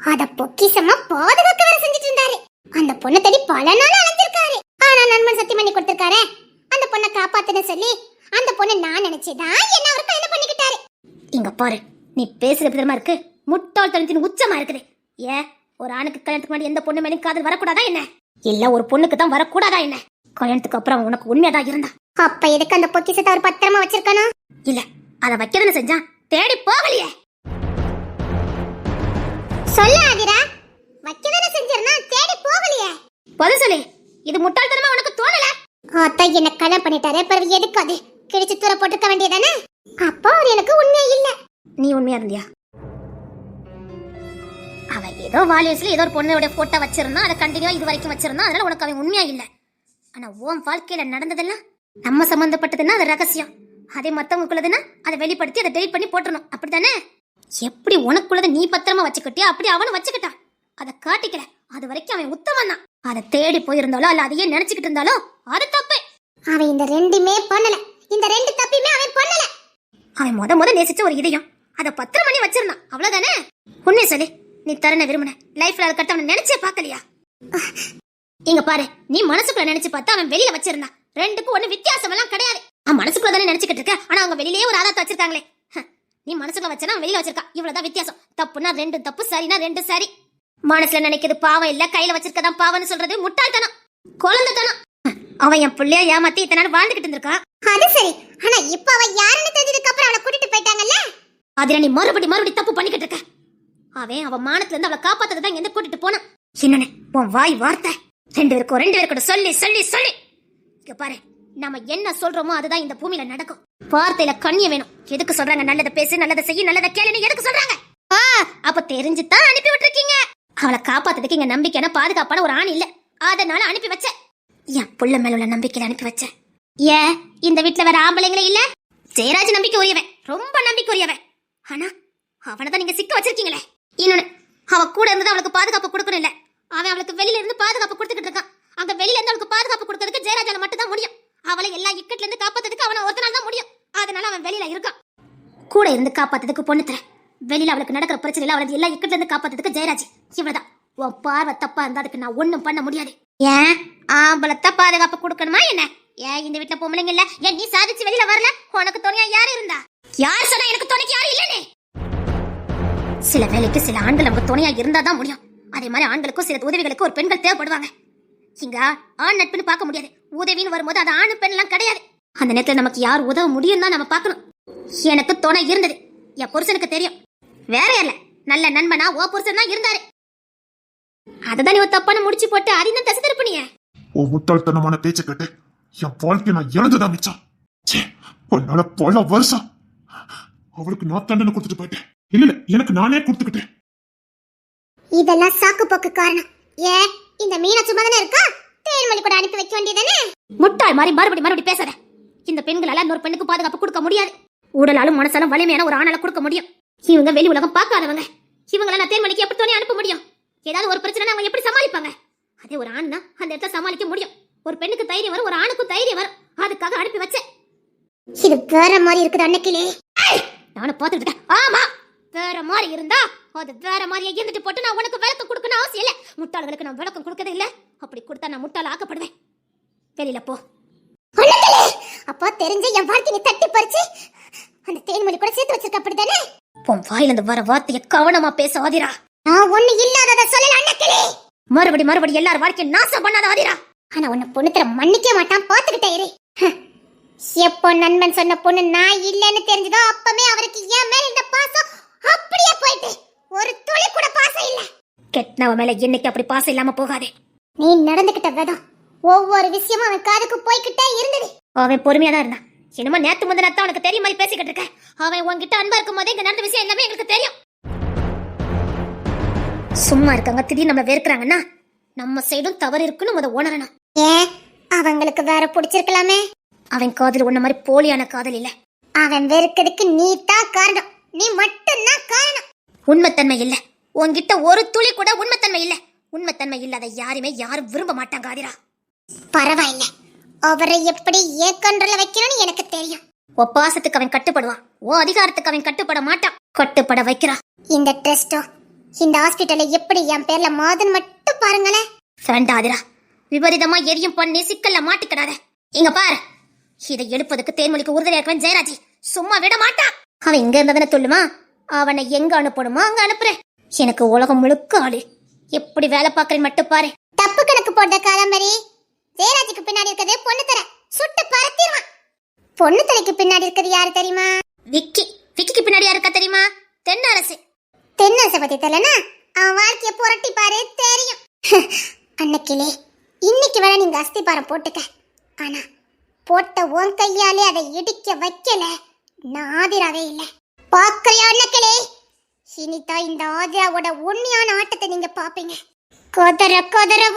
அத பொக்கிசமா பாதுகாக்க வேற செஞ்சுட்டு இருந்தாரு. அந்த பொண்ணை தேடி பல நாள் அலைஞ்சிருக்காரு. ஆனா நண்பன் சத்தியம் பண்ணி கொடுத்திருக்காரு, அந்த பொண்ணை காப்பாத்துன்னு சொல்லி. அந்த பொண்ணை நான் நினைச்சேதான் என்ன அவர் கல்யாணம் பண்ணிக்கிட்டாரு. இங்க பாரு, நீ பேசுற விதமா இருக்கு, முட்டாள்தனத்தின் உச்சமா இருக்குது. ஏன் ஒரு ஆணுக்கு கல்யாணத்துக்கு முன்னாடி எந்த பொண்ணு மேலும் காதல் வரக்கூடாதா என்ன? இல்ல ஒரு பொண்ணுக்கு தான் வரக்கூடாதா என்ன? கல்யாணத்துக்கு அப்புறம் உனக்கு உண்மையாதான் இருந்தா அப்ப எதுக்கு அந்த பொக்கிசத்தை அவர் பத்திரமா வச்சிருக்கணும்? இல்ல அத வைக்கதானே செஞ்சான், தேடி போகலையே. சொல்ல ஆதிரா, வைக்கதானே செஞ்சிருந்தா தேடி போகலையே. பொது சொல்லு, இது முட்டாள்தனமா உனக்கு தோணல? அத்தை என்ன கல்யாணம் பண்ணிட்டாரு, பிறகு எதுக்கு அது கிழிச்சு தூர போட்டுக்க வேண்டியதானே? அப்போ அவர் எனக்கு உண்மையா இல்ல. நீ உண்மையா இருந்தியா? அவன் ஏதோ வாலியஸ்ல ஏதோ ஒரு பொண்ணோட போட்டோ வச்சிருந்தான், அதை கண்டினியூவா இது வரைக்கும் வச்சிருந்தான். அதனால உனக்கு அவன் உண்மையா இல்ல. ஆனா உன் வாழ்க்கையில நடந்ததெல்லாம் நம்ம சம்பந்தப்பட்டதுன்னா அது ரகசியம். அதே மத்தவங்களுக்குள்ளதுன்னா அதை வெளிப்படுத்தி அதை டெலிட் பண்ணி போட்டுறணும், அப்படித்தானே? எப்படி உனக்குள்ளத நீ பத்திரமா வச்சுக்கிட்டியா அப்படி அவனும் வச்சுக்கிட்டான். அதை காட்டிக்கல, அது வரைக்கும் அவன் உத்தமன் தான். அதை தேடி போயிருந்தாலோ அல்ல அதையே நினைச்சுக்கிட்டு இருந்தாலோ அது தப்பு. அவன் இந்த ரெண்டுமே பண்ணல, இந்த ரெண்டு தப்பையுமே அவன் பண்ணல. அவன் முத நேசிச்ச ஒரு இதயம், அதை பத்திரம் பண்ணி வச்சிருந்தான், அவ்வளவுதானே? உண்மையை சொல்லு, நீ தரன விரும்பின லைஃப்ல அதை கட்ட அவனை நினைச்சே பார்க்கலையா? இங்க பாரு, நீ மனசுக்குள்ள நினைச்சு பார்த்தா அவன் வெளியில வச்சிருந்தான். ரெண்டுக்கும் ஒண்ணு வித்தியாசம் எல்லாம் கிடையாது. அவன் மனசுக்குள்ள தானே நினைச்சுக்கிட்டு இருக்க, ஆனா அவங்க வெளியிலேயே ஒரு ஆதாரத்தை வச்சிருக்காங்களே. நீ மனசுக்குள்ள வச்சனா வெளியில வச்சிருக்கா, இவ்வளவுதான் வித்தியாசம். தப்புனா ரெண்டு தப்பு, சரினா ரெண்டு சரி. மனசுல நினைக்கிறது பாவம் இல்ல, கையில வச்சிருக்கதான் பாவம்னு சொல்றது முட்டாள்தனம், குழந்தைத்தனம். அவன் என் பிள்ளைய ஏமாத்தி இத்தனை நாள் வாழ்ந்துகிட்டு இருந்திருக்கான். அது சரி, ஆனா இப்ப அவன் யாருன்னு தெரிஞ்சதுக்கு அப்புறம் அவளை கூட்டிட்டு போயிட்டாங்கல்ல. அதுல நீ மறுபடி தப்பு பண்ணிக்கிட்டு இருக்க. அவன் மானத்துல இருந்து அவளை காப்பாத்ததான் எந்த கூட்டிட்டு போனான். என்னன்னு உன் வாய் வார்த்தை ரெண்டு பேருக்கும் சொல்லி சொல்லி சொல்லி. இங்க பாரு, நம்ம என்ன சொல்றோமோ அதுதான் இந்த பூமியில நடக்கும். வார்த்தையில கண்ணியம் வேணும். எதுக்கு சொல்றாங்க நல்லதை பேசு, நல்லதை செய்ய, நல்லதை கேளுன்னு எதுக்கு சொல்றாங்க? அப்ப தெரிஞ்சுதான் அனுப்பி விட்டுருக்கீங்க. அவளை காப்பாத்துறதுக்கு இங்க நம்பிக்கையான பாதுகாப்பான ஒரு ஆண் இல்ல, அதனால அனுப்பி வச்ச. என் புள்ள மேல உள்ள நம்பிக்கையில அனுப்பி வச்ச. ஏன் இந்த வீட்டுல வேற ஆம்பளைங்களே இல்ல? ஜெயராஜ் நம்பிக்கை உரியவன், ரொம்ப நம்பிக்கை உரியவன். ஆனா அவனதான் நீங்க சிக்க வச்சிருக்கீங்களே. இன்னொன்னு, அவ கூட இருந்து அவளுக்கு பாதுகாப்பு கொடுக்கணும் இல்ல, அவன் அவளுக்கு வெளியில இருந்து பாதுகாப்பு கொடுத்துக்கிட்டு இருக்கான். அங்க வெளியில இருந்து அவளுக்கு பாதுகாப்பு கொடுக்கறதுக்கு ஜெயராஜால மட்டும் தான் முடியும். அவளை எல்லா இக்கட்ல இருந்து காப்பாத்துறதுக்கு அவனை ஒருத்தனால தான் முடியும். அதனால அவன் வெளியில இருக்கான். கூட இருந்து காப்பாத்துறதுக்கு பொண்ணு தர, வெளியில அவளுக்கு நடக்கிற பிரச்சனையில அவளை எல்லா இக்கட்ல இருந்து காப்பாத்துறதுக்கு ஜெயராஜ். இவ்வளவுதான். உன் பார்வை தப்பா இருந்தா அதுக்கு நான் ஒண்ணும் பண்ண முடியாது. ஏன் ஆம்பளத்தை பாதுகாப்பு கொடுக்கணுமா என்ன? ஏன் இந்த வீட்டுல பொம்பளைங்க இல்ல? ஏன் நீ சாதிச்சு வெளியில வரல? உனக்கு துணையா யாரு இருந்தா? யார் சொன்னா எனக்கு துணைக்கு யாரும் இல்லன்னு? சில வேலைக்கு சில ஆண்கள் நமக்கு துணையா இருந்தாதான் முடியும். அதே மாதிரி ஆண்களுக்கும் சில உதவிகளுக்கு ஒரு பெண்கள் தேவைப்படுவாங்க. இங்க ஆண் நட்புன்னு பார்க்க முடியாது. உதவின்னு வரும்போது அது ஆண் பெண் எல்லாம் கிடையாது. அந்த நேரத்துல நமக்கு யார் உதவ முடியும் தான் நம்ம பார்க்கணும். எனக்கு துணை இருந்தது, என் புருஷனுக்கு தெரியும். வேற இல்ல, நல்ல நண்பனா ஓ புருஷன் தான் இருந்தாரு. அததான் நீ தப்பான முடிச்சு போட்டு அதிகம் தசை திருப்பினிய. ஓ முட்டாள்தனமான பேச்ச கேட்டு என் வாழ்க்கை நான் இழந்துதான் மிச்சம். உன்னால பல வருஷம் அவளுக்கு நான் தண்டனை கொடுத்துட்டு போயிட்டேன். இல்ல எனக்கு நானே கொடுத்துக்கிட்டேன். இதெல்லாம் சாக்கு போக்கு காரணம். ஏன் இந்த மீனா சும்மா தானே இருக்கா? தேன்மொழி கூட அனுப்பி வைக்க வேண்டியதானே? முட்டாள் மாதிரி மறுபடி பேசாத. இந்த பெண்களால இன்னொரு பெண்ணுக்கு பாதுகாப்பு கொடுக்க முடியாது. உடலாலும் மனசாலும் வலிமையான ஒரு ஆணால கொடுக்க முடியும். இவங்க வெளி உலகம் பார்க்காதவங்க. இவங்கள நான் தேன்மொழிக்கு எப்படி துணை அனுப்ப முடியும்? ஏதாவது ஒரு பிரச்சனை அவங்க எப்படி சமாளிப்பாங்க? அதே ஒரு ஆண்னா அந்த இடத்துல சமாளிக்க முடியும். ஒரு பெண்ணுக்கு தைரியம் வரும், ஒரு ஆணுக்கும் தைரியம் வரும். அதுக்காக அனுப்பி வச்சேன். இது வேற மாதிரி இருக்குது அன்னைக்கிலே. நானும் பார்த்துட்டு இருக்கேன். ஆமா, வேற மாதிரி இருந்தா அது வேற மாதிரியே இருந்துட்டு போட்டு நான் உனக்கு விளக்கம் கொடுக்கணும் அவசியம் இல்ல. முட்டாள்களுக்கு நான் விளக்கம் கொடுக்கறது இல்ல. அப்படி கொடுத்தா நான் முட்டாள் ஆக்கப்படுவேன். வெளியில போ. அன்னைக்கிலே அப்பா தெரிஞ்ச என் வாழ்க்கையை தட்டி பறிச்சு அந்த தேன்மொழி கூட சேர்த்து வச்சிருக்க அப்படிதானே? உன் வாயிலிருந்து வர வார்த்தையை கவனமா பேச ஆதிரா. நான் ஒண்ணு இல்லாதத சொல்லல அன்னைக்கிலே. மறுபடி எல்லார் வாழ்க்கையை நாசம் பண்ணாத ஆதிரா. ஆனா உன்னை பொண்ணுத்தர மன்னிக்க மாட்டான், பாத்துக்கிட்டே இரு. எப்போ நண்பன் சொன்ன பொண்ணு நான் இல்லைன்னு தெரிஞ்சதோ அப்பவே அவருக்கு என் மேல இந்த பாசம் அப்படியே போயிட்டு ஒரு துளி கூட பாசம் இல்ல. கெட்டவ மேல என்னைக்கு அப்படி பாசம் இல்லாம போகாதே. நீ நடந்துகிட்ட விதம் ஒவ்வொரு விஷயமும் அவன் காதுக்கு போய்கிட்டே இருந்தது. அவன் பொறுமையா தான் இருந்தான். என்னமோ நேத்து முந்தின நேரத்தை உனக்கு தெரிய மாதிரி பேசிக்கிட்டு இருக்க. அவன் உன்கிட்ட அன்பா இருக்கும் போதே இங்க நடந்த விஷயம் எல்லாமே எங்களுக்கு தெரியும். சும்மா இருக்காங்க, திடீர்னு நம்மள வெறுக்கிறாங்கன்னா நம்ம சைடும் தவறு இருக்குன்னு முத உணரணும். ஏன் அவங்களுக்கு வேற பிடிச்சிருக்கலாமே? அவன் காதல் உன்ன மாதிரி போலியான காதல் இல்ல. அவன் வெறுக்கிறதுக்கு நீ தான் காரணம், நீ மட்டும்தான் காரணம். உண்மைத்தன்மை இல்ல உன்கிட்ட, ஒரு துளி கூட உண்மைத்தன்மை இல்ல. உண்மைத்தன்மை இல்லாத யாருமே யாரும் விரும்ப மாட்டாங்க ஆதிரா. பரவாயில்ல, அவரை எப்படி ஏக்கன்றல வைக்கணும்னு எனக்கு தெரியும். உன் பாசத்துக்கு அவன் கட்டுப்படுவான், உன் அதிகாரத்துக்கு அவன் கட்டுப்பட மாட்டான். கட்டுப்பட வைக்கிறான். இந்த ட்ரஸ்டோ இந்த ஹாஸ்பிட்டலை எப்படி என் பேர்ல மாதன் மட்டும் பாருங்களேன். வேண்டாம் ஆதிரா, விபரீதமா எதையும் பண்ணி சிக்கல்ல மாட்டிக்கிடாத. இங்க பாரு, இதை எடுப்பதுக்கு தேன்மொழிக்கு உறுதுணையா இருக்கவன் ஜெயராஜி சும்மா விட மாட்டான். அவன் இங்க இருந்ததுன்னு சொல்லுமா, அவனை எங்க அனுப்பணுமோ அங்க அனுப்புறேன். எனக்கு உலகம் முழுக்க ஆளு, எப்படி வேலை பாக்குறேன்னு மட்டும் பாரு. தப்பு கணக்கு போட்ட காலம்பரி ஜெயராஜுக்கு பின்னாடி இருக்கிறது பொண்ணு தர சுட்டு பறத்திடுவான். பொண்ணு தலைக்கு பின்னாடி இருக்கிறது யாரு தெரியுமா? விக்கிக்கு பின்னாடி யாருக்கா தெரியுமா? தென்னரசு. தென்னரசை பத்தி தெரியலனா அவன் வாழ்க்கைய புரட்டி பாரு தெரியும். அன்னைக்கிலே இன்னைக்கு வேற நீங்க அஸ்திபாரம் போட்டுக்க. ஆனா போட்ட உன் கையாலே அதை இடிக்க வைக்கல நான் ஆதிராவே இல்ல. பாக்கறியா அன்னைக்கிலே? இனிதான் இந்த ஆதிராவோட உண்மையான ஆட்டத்தை நீங்க பாப்பீங்க. கொதற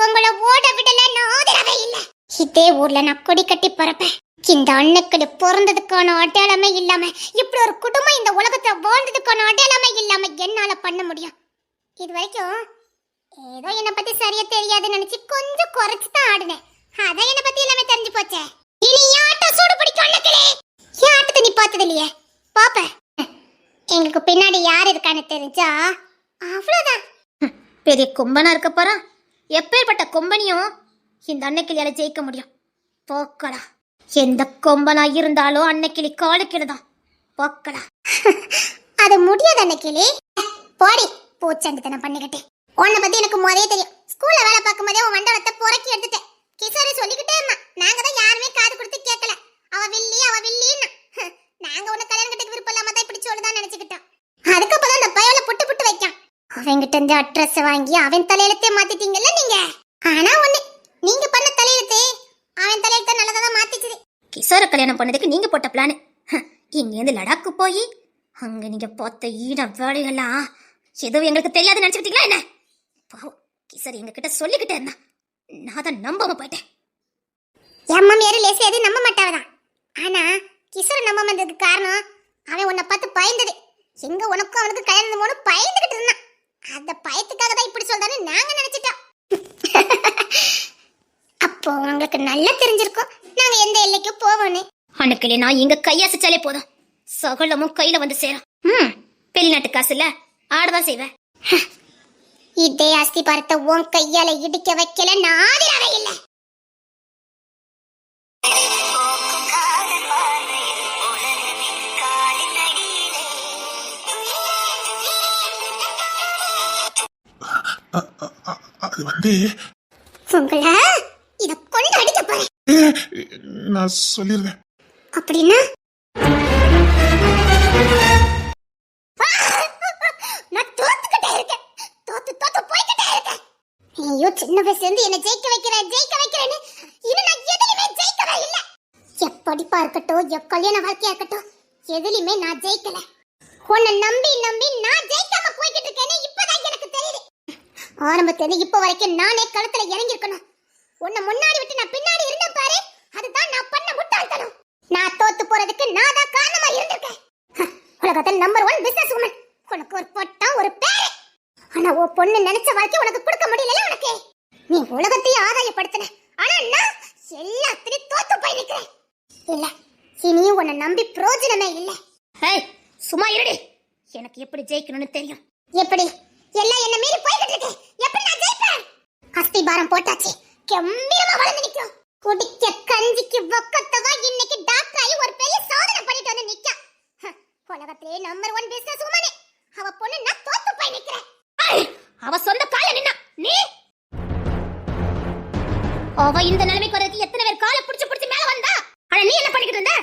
உங்களை ஓட விடல நான் ஆதிராவே இல்ல. இதே ஊர்ல நான் கொடி கட்டி பறப்பேன். இந்த அன்னைக்கு பிறந்ததுக்கான அடையாளமே இல்லாம இப்படி ஒரு குடும்பம் இந்த உலகத்துல வாழ்ந்ததுக்கான அடையாளமே இல்லாம என்னால பண்ண முடியும். இது வரைக்கும் ஏதோ என்னை பத்தி சரியா தெரியாதுன்னு நினைச்சு கொஞ்சம் குறைச்சு தான் ஆடுனேன். அதான் என்னை பத்தி எல்லாமே தெரிஞ்சு போச்சே. இனி ஆட்டம் சூடு பிடிக்கும் அன்னைக்கிலே. ஏன் ஆட்டத்தை நீ பார்த்தது இல்லையே? பாப்ப எங்களுக்கு பின்னாடி யார் இருக்கான்னு தெரிஞ்சா அவ்வளவுதான். பெரிய கொம்பனா இருக்க போறா. எப்பேற்பட்ட கொம்பனியும் இந்த அன்னைக்கிளியால ஜெயிக்க முடியும். போக்கடா, எந்த கொம்பனா இருந்தாலும் அன்னைக்கிளி காலுக்கிடுதான். போக்கடா. அது முடியாது அன்னைக்கிளி. போடி பூச்சண்டித்தனம் பண்ணிக்கிட்டு. உன்னை பத்தி எனக்கு முதலே தெரியும். ஸ்கூல்ல வேலை பார்க்கும் போதே உன் வண்டவத்தை புறக்கி எடுத்துட்டேன். கிஷோரி சொல்லிக்கிட்டே இருந்தான். நாங்க தான் யாருமே காது கொடுத்து கேட்கல. அவ வில்லின்னு. நாங்க உன்னை கல்யாணம் கட்டுக்கு விருப்பம் இல்லாம தான் இப்படி சொல்லுதான் நினைச்சுக்கிட்டோம். அதுக்கப்புறம் அந்த பயல புட்டு வைக்கான். அவங்கிட்ட இருந்து அட்ரஸ் வாங்கி அவன் தலையெழுத்தே மாத்திட்டீங்கல்ல நீங்க. ஆனா ஒண்ணு, நீங்க பண்ண தலையெழுத்து அவன் தலையெழுத்த நல்லதான் மாத்திச்சுது. கிஷோர கல்யாணம் பண்ணதுக்கு நீங்க போட்ட பிளான். இங்க இருந்து லடாக்கு போய் அங்க நீங்க பார்த்த ஈட வேலைகள்லாம் எதுவும் எங்களுக்கு தெரியாது நினைச்சுக்கிட்டீங்களா என்ன? பாவம், கிஷோர் எங்க கிட்ட சொல்லிக்கிட்டே இருந்தா. நான் தான் நம்பாம போயிட்டேன். என் மாமியாரு லேசி எதுவும் நம்ப மாட்டாவதான். ஆனா கிஷோரை நம்ப வந்ததுக்கு காரணம் அவன் உன்னை பார்த்து பயந்தது. எங்க உனக்கும் அவனுக்கு கல்யாணம் போன பயந்துகிட்டு இருந்தான். அந்த பயத்துக்காக தான் இப்படி சொல்றான்னு நாங்க நினைச்சிட்டோம். அப்போ உங்களுக்கு நல்லா தெரிஞ்சிருக்கும் நாங்க எந்த எல்லைக்கு போவோன்னு. அன்னைக்கிலே நான் இங்க கையாசிச்சாலே போதும், சகலமும் கையில வந்து சேரும். வெளிநாட்டு காசு இல்ல, ஆடதான் செய்வேன். இதே அஸ்தி பார்த்த உன் கையால இடிக்க வைக்கல நான் ஆதிராவே இல்லை. அது வந்து உங்களை இத கொண்டு அடிக்க போறேன். நான் சொல்லிருந்தேன். அப்படின்னா நான் தோத்துக்கிட்டே இருக்கேன். தோத்து போய்கிட்டே இருக்கேன். ஐயோ, சின்ன வயசுல இருந்து என்ன ஜெயிக்க வைக்கிறேன்னு இன்னும் நான் எதுலயுமே ஜெயிக்கவே இல்ல. எப்படிப்பா இருக்கட்டும், கல்யாண வாழ்க்கையா இருக்கட்டும், எதுலயுமே நான் ஜெயிக்கல. உன்னை நம்பி நான் ஜெயிக்காம போய்கிட்டு இருக்கேன்னு இப்பதான் எனக்கு தெரியுது. ஆரம்பத்துல இப்ப வரைக்கும் நானே களத்துல இறங்கிருக்கணும். உன்னை முன்னாடி விட்டு நான் பின்னாடி இருந்தேன் பாரு, அதுதான் நான் பண்ண முட்டாள்தனம். நான் தோத்து போறதுக்கு நான் தான் காரணமா இருந்திருக்கேன். உலகத்தில் நம்பர் 1 பிசினஸ் உமன். உனக்கு ஒரு பொட்டா ஒரு பேரு. ஆனா உன் பொண்ணு நினைச்ச வாழ்க்கை உனக்கு கொடுக்க முடியல. உனக்கு நீ உலகத்தையே ஆதாயப்படுத்தின. ஆனா நான் எல்லாத்திலையும் தோத்து போய் நிக்கிறேன். இல்ல, இனியும் உன்னை நம்பி பிரயோஜனமே இல்ல. ஹேய் சும்மா இருடி. எனக்கு எப்படி ஜெயிக்கணும்னு தெரியும். எப்படி எல்லாம் என்ன மீறி போய்கிட்டு இருக்கு. எப்படி நான் ஜெயிப்பேன்? அஸ்திபாரம் போட்டாச்சு, கம்பீரமா வளர்ந்து நிக்கும். குடிக்க கஞ்சிக்கு வக்கத்தவா இன்னைக்கு டாக்டர் ஆகி ஒரு பெரிய சாதனை பண்ணிட்டு வந்து நிக்கா. உலகத்திலே நம்பர் 1 பிசினஸ் உமன். அவ பொண்ணு நான் தோத்து போய் நிக்கிறேன். ஏய், அவ சொந்த கால நின்னா நீ அவ இந்த நிலைமைக்கு வரதுக்கு எத்தனை பேர் காலை பிடிச்சு மேல வந்தா? ஆனா நீ என்ன பண்ணிக்கிட்டு இருந்த?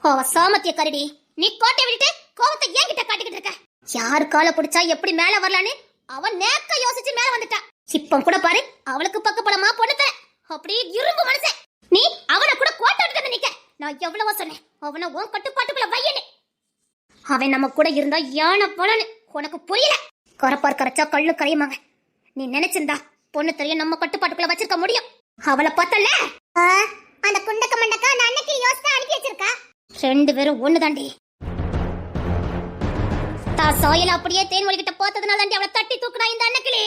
அவ சாமத்திய கரடி. நீ கோட்டை விட்டு கோவத்தை என்கிட்ட காட்டிக்கிட்டு இருக்க. யாரு காலை பிடிச்சா எப்படி மேல வரலான்னு அவன் நேக்க யோசிச்சு மேல வந்துட்டா. இப்பம் கூட பாரு, அவளுக்கு பக்கப்படமா பொண்ணு தர. அப்படியே இரும்பு மனுஷன் நீ. அவனை கூட கோட்டை விட்டு நிக்க. நான் எவ்வளவோ சொன்னேன் அவனை உன் கட்டுப்பாட்டுக்குள்ள வையனே. அவன் நம்ம கூட இருந்தா யானை போலன்னு உனக்கு புரியல. கரப்பார் கரைச்சா கள்ளு கரையுமாங்க. நீ நினைச்சிருந்தா பொண்ணு தெரியும் நம்ம கட்டுப்பாட்டுக்குள்ள வச்சிருக்க முடியும். அவளை பார்த்தல அந்த குண்டக்க மண்டக்கா அந்த அன்னைக்கு யோசிச்சு அனுப்பி வச்சிருக்கா. 2 பேரும் ஒண்ணுதாண்டி. தா சாயல அப்படியே தேன்மொழி கிட்ட பார்த்ததுனால தாண்டி அவளை தட்டி தூக்குனா இந்த அன்னக்கிளி.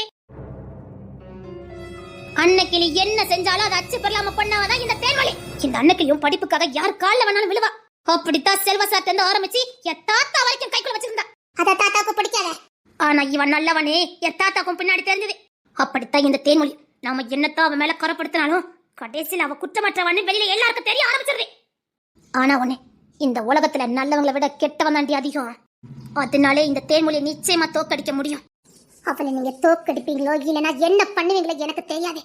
அன்னக்கிளி என்ன செஞ்சாலும் அதை அச்சு பெறலாம பண்ணாதான் இந்த தேன்மொழி. இந்த அன்னக்கிளியும் படிப்புக்காக யார் கால்ல வேணாலும் விழுவா. அப்படித்தான் செல்வசாத்த இருந்து ஆரம்பிச்சு என் தாத்தா வரைக்கும் கைக்குள்ள வச்சிருந்தா. அத தாத்தாக்கு பிடிக்காத. ஆனா இவன் நல்லவனே என் தாத்தாக்கும் பின்னாடி தெரிஞ்சது. அப்படித்தான் இந்த தேன்மொழி. நாம என்னத்தான் அவன் மேல கரப்படுத்தினாலும் கடைசியில் அவ குற்றமற்றவன்னு வெளியில எல்லாருக்கும் தெரிய ஆரம்பிச்சிருது. ஆனா உன்னை இந்த உலகத்துல நல்லவங்களை விட கெட்டவன் தாண்டி அதிகம். அதனாலே இந்த தேன்மொழியை நிச்சயமா தோக்கடிக்க முடியும். அவளை நீங்க தோக்கடிப்பீங்களோ இல்லனா என்ன பண்ணுவீங்களோ எனக்கு தெரியாது.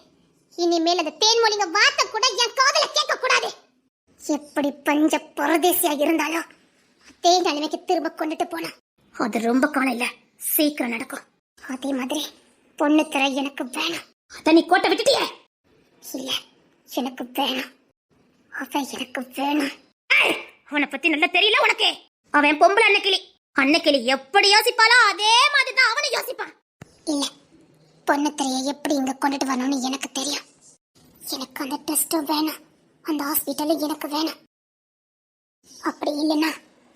இனிமேல் அந்த தேன்மொழிங்க வார்த்தை கூட என் காதுல கேட்க கூடாது. எப்படி பஞ்ச பரதேசியா இருந்தாலும் அதே நிலைமைக்கு திரும்ப கொண்டுட்டு போனா அது ரொம்ப காலம் இல்ல, சீக்கிரம் நடக்கும். அதே மாதிரி பொண்ணு தர எனக்கு வேணும். அத நீ கோட்டை விட்டுட்டியே. இல்ல எனக்கு வேணும். அவ எனக்கு வேணும். அவனை பத்தி நல்லா தெரியல உனக்கு. அவன் பொம்பளை அன்னக்கிளி. அன்னக்கிளி எப்படி யோசிப்பாலோ அதே மாதிரிதான் அவனை யோசிப்பான். இல்ல பொண்ணு தரைய எப்படி இங்க கொண்டுட்டு வரணும்னு எனக்கு தெரியும். எனக்கு அந்த டெஸ்டும் வேணும், அந்த ஹாஸ்பிட்டலும் எனக்கு வேணும். அப்படி இல்லைன்னா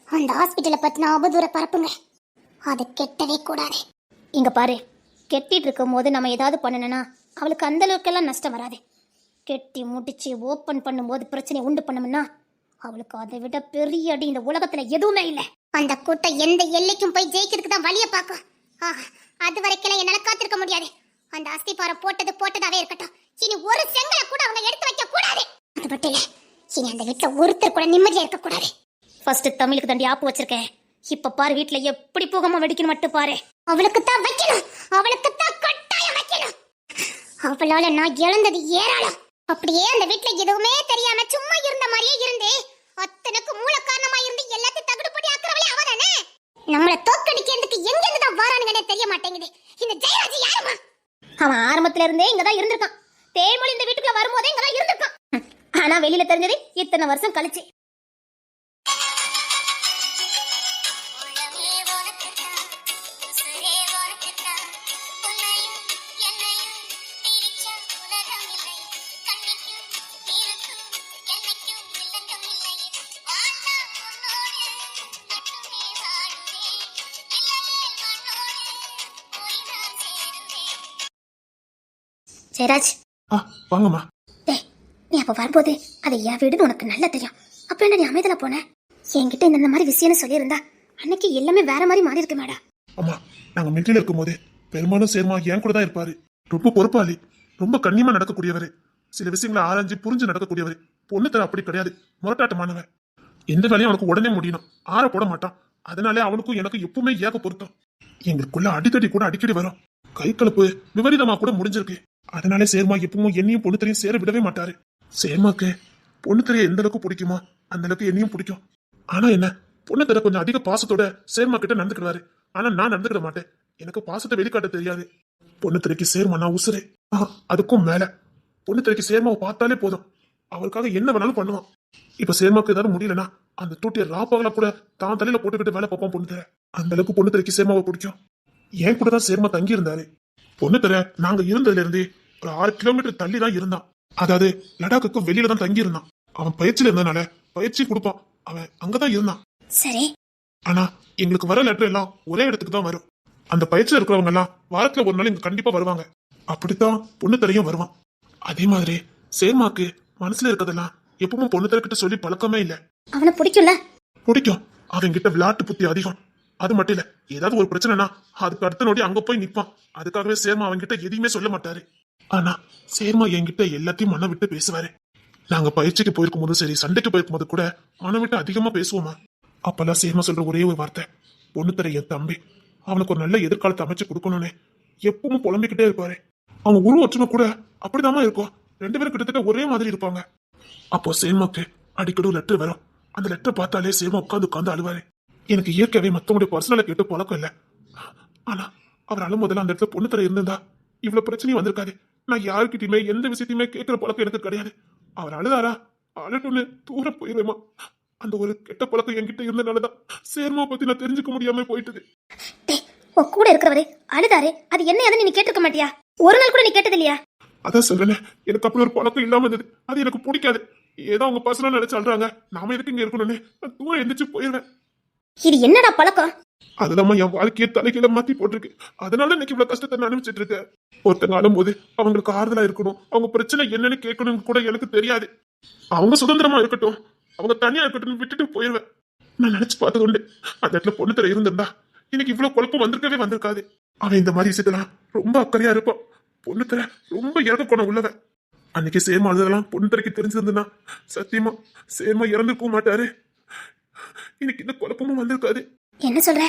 அந்த ஹாஸ்பிட்டலை பத்தின அவதூற பரப்புங்க. அது கெட்டவே கூடாது. இங்க பாரு, கெட்டிட்டு இருக்கும் போது நம்ம ஏதாவது பண்ணணும்னா அவளுக்கு அந்த அளவுக்கெல்லாம் நஷ்டம் வராது. கெட்டி முடிச்சு ஓப்பன் பண்ணும்போது பிரச்சனை உண்டு பண்ணோம்னா அவளுக்கு அதை விட பெரிய அடி இந்த உலகத்துல எதுவுமே இல்லை. அந்த கூட்டம் எந்த எல்லைக்கும் போய் ஜெயிக்கிறதுக்கு தான் வழியை பார்க்கும். அது வரைக்கும் என்னால காத்திருக்க முடியாது. அந்த அஸ்திபாரம் போட்டதாவே இருக்கட்டும். இனி ஒரு செங்கலை கூட அவங்க எடுத்து வைக்க கூடாது. அது மட்டும் இல்ல, இனி அந்த வீட்டுல ஒருத்தர் கூட நிம்மதியா இருக்க கூடாது. ஃபர்ஸ்ட் தமிழுக்கு தாண்டி ஆப்பு வச்சிருக்கேன். இப்ப பாரு வீட்டுல எப்படி போகாம வெடிக்கணும் மட்டும் பாரு. அவளுக்கு தான் வைக்கணும், அவளுக்கு தான் கட்டாயம் வைக்கணும். அவளால நான் இழந்தது ஏராளம். அப்படியே அந்த வீட்டுல எதுவுமே தெரியாம சும்மா இருந்த மாதிரியே இருந்து அத்தனுக்கு மூல காரணமா இருந்து எல்லாத்தையும் தகுடுபடி ஆக்குறவளே அவதானே. நம்மள தோக்கடிக்கிறதுக்கு எங்க இருந்து தான் வரானுங்கன்னே தெரிய மாட்டேங்குது. இந்த ஜெயராஜ் யாருமா? அவன் ஆரம்பத்துல இருந்தே இங்கதான் இருந்திருக்கான். தேன்மொழி இந்த வீட்டுக்குள்ள வரும்போதே இங்கதான் இருந்திருக்கான். ஆனா வெளியில தெரிஞ்சது இத்தனை வருஷம் கழிச்சு. ஜெயராஜ், வாங்கம்மா. நீ அப்ப வரும்போது அதை என் வீடுன்னு உனக்கு நல்லா தெரியும். அப்ப என்ன நீ அமைதல போன? என்கிட்ட இந்த மாதிரி விஷயம்னு சொல்லியிருந்தா அன்னைக்கு எல்லாமே வேற மாதிரி மாறி இருக்கு மேடம். அம்மா, நாங்க மிலிட்டரியில இருக்கும் போது பெரும்பாலும் சேர்மா என் கூட தான் இருப்பாரு. ரொம்ப பொறுப்பாளி, ரொம்ப கண்ணியமா நடக்கக்கூடியவர், சில விஷயங்களை ஆராய்ஞ்சு புரிஞ்சு நடக்கக்கூடியவர். பொண்ணு தர அப்படி கிடையாது, முரட்டாட்டமானவன். எந்த வேலையும் அவனுக்கு உடனே முடியணும், ஆற போட மாட்டான். அதனாலே அவனுக்கும் எனக்கு எப்பவுமே ஏக பொருத்தம். எங்களுக்குள்ள அடிக்கடி கூட அடிக்கடி வரும். கை கலப்பு விபரீதமா கூட முடிஞ்சிருக்கு. அதனாலே சேர்மா எப்பவும் என்னையும் பொண்ணு தரையும் சேர விடவே மாட்டாரு. சேர்மாக்கு பொண்ணு தரைய எந்த அளவுக்கு பிடிக்குமோ அந்த அளவுக்கு என்னையும் பிடிக்கும். ஆனா என்ன, பொண்ணு தர கொஞ்சம் அதிக பாசத்தோட சேர்மா கிட்ட நடந்துக்கிறாரு. ஆனா நான் நடந்துக்கிட மாட்டேன். எனக்கு பாசத்தை வெளிக்காட்ட தெரியாது. பொண்ணு திரைக்கு சேர்மா நான் உசுரே. அதுக்கும் மேல பொண்ணு திரைக்கு சேர்மாவை பார்த்தாலே போதும், அவருக்காக என்ன வேணாலும் பண்ணுவான். இப்ப சேர்மாக்கு ஏதாவது முடியலன்னா அந்த டூட்டிய ராப்பாவில கூட தான் தலையில போட்டுக்கிட்டு வேலை பார்ப்பான் பொண்ணு தர. அந்த அளவுக்கு பொண்ணு திரைக்கு சேர்மாவை பிடிக்கும். என் கூட தான் சேர்மா தங்கி இருந்தாரு. பொண்ணு தர நாங்க இருந்ததுல இருந்து ஒரு 6 கிலோமீட்டர் தள்ளி தான் இருந்தான். அதாவது லடாக்கு வெளியில தான் தங்கி இருந்தான். அவன் பயிற்சியில இருந்தனால பயிற்சி கொடுப்பான், அவன் அங்கதான் இருந்தான். சரி, ஆனா எங்களுக்கு வர லெட்டர் எல்லாம் ஒரே இடத்துக்கு தான் வரும். அந்த பயிற்சியில இருக்கிறவங்க எல்லாம் வாரத்துல ஒரு நாள் இங்க கண்டிப்பா வருவாங்க. அப்படித்தான் பொண்ணு தரையும் வருவான். அதே மாதிரி சேர்மாக்கு மனசுல இருக்கதெல்லாம் எப்பவும் பொண்ணு தரக்கிட்ட சொல்லி பழக்கமே இல்ல. அவனை பிடிக்கும்ல? பிடிக்கும். அவன்கிட்ட விளையாட்டு புத்தி அதிகம். அது மட்டும் இல்ல, ஏதாவது ஒரு பிரச்சனைனா அதுக்கு அடுத்த நொடி அங்க போய் நிப்பான். அதுக்காகவே சேர்மா அவன்கிட்ட எதையுமே சொல்ல மாட்டாரு. ஆனா சேர்மா என்கிட்ட எல்லாத்தையும் மனம் விட்டு பேசுவாரு. நாங்க பயிற்சிக்கு போயிருக்கும் போதும் சரி, சண்டைக்கு போயிருக்கும் போது கூட மனம் விட்டு அதிகமா பேசுவோமா. அப்பெல்லாம் சேர்மா சொல்ற ஒரே ஒரு வார்த்தை, பொண்ணு தர என் தம்பி, அவனுக்கு ஒரு நல்ல எதிர்காலத்தை அமைச்சு கொடுக்கணும்னு எப்பவும் புலம்பிக்கிட்டே இருப்பாரு. அவங்க உருவ ஒற்றுமை கூட அப்படிதாம்மா இருக்கும். 2 பேரும் கிட்டத்தட்ட ஒரே மாதிரி இருப்பாங்க. அப்போ சேமாக்கு அடிக்கடி ஒரு லெட்டர் வரும். அந்த லெட்டர் பார்த்தாலே சேமா உட்காந்து அழுவாரு. எனக்கு இயற்கையாவே மத்தவங்களுடைய பர்சனலை கேட்டு பழக்கம் இல்லை. ஆனா அவர் அழும் முதல்ல அந்த இடத்துல பொண்ணு தர இருந்திருந்தா இவ்வளவு பிரச்சனையும் வந்திருக்காது. நான் யாருக்கிட்டையுமே எந்த விஷயத்தையுமே கேட்கிற பழக்கம் எனக்கு கிடையாது. அவர் அழுதாரா, அழட்டுன்னு தூரம் போயிருவேமா. அந்த ஒரு கெட்ட பழக்கம் என்கிட்ட இருந்தனாலதான் சேர்மா பத்தி நான் தெரிஞ்சுக்க முடியாம போயிட்டது. டேய், உன் கூட இருக்கிறவரு அழுதாரு, அது என்ன ஏதுன்னு நீ கேட்டிருக்க மாட்டியா? ஒரு நாள் கூட நீ கேட்டது இல்லையா? அதான் சொல்றேன், எனக்கு அப்படி ஒரு பழக்கம் இல்லாம இருந்தது. அது எனக்கு பிடிக்காது. ஏதோ அவங்க பர்சனலா நினைச்சு அழுறாங்க, நாம எதுக்கு இங்க இருக்கணும்னு நான் தூரம் எந்திரிச்சு போயிருவேன். இது என்னடா பழக்கம்? அதுதான் என் வாழ்க்கையை தலைகீழ மாத்தி போட்டிருக்கு. அதனால இன்னைக்கு இவ்வளவு கஷ்டத்தை நான் அனுப்பிச்சிட்டு இருக்கேன். ஒருத்தங்க ஆளும்போது அவங்களுக்கு ஆறுதலா இருக்கணும், அவங்க பிரச்சனை என்னன்னு கேட்கணும் கூட எனக்கு தெரியாது. அவங்க சுதந்திரமா இருக்கட்டும், அவங்க தனியா இருக்கட்டும் விட்டுட்டு போயிருவேன். நான் நினைச்சு பார்த்தது உண்டு, அந்த இடத்துல பொண்ணு தர இருந்திருந்தா இன்னைக்கு இவ்வளவு குழப்பம் வந்திருக்காது. அவன் இந்த மாதிரி விஷயத்தெல்லாம் ரொம்ப அக்கறையா இருப்பான். பொண்ணு தர ரொம்ப இறக்க குணம் உள்ளவன். அன்னைக்கு சேமா அழுதெல்லாம் பொண்ணு தரைக்கு தெரிஞ்சிருந்தா சத்தியமா சேமா இறந்துருக்கவும் மாட்டாரு. இன்னைக்கு இந்த குழப்பமும் வந்திருக்காது. என்ன சொல்ற?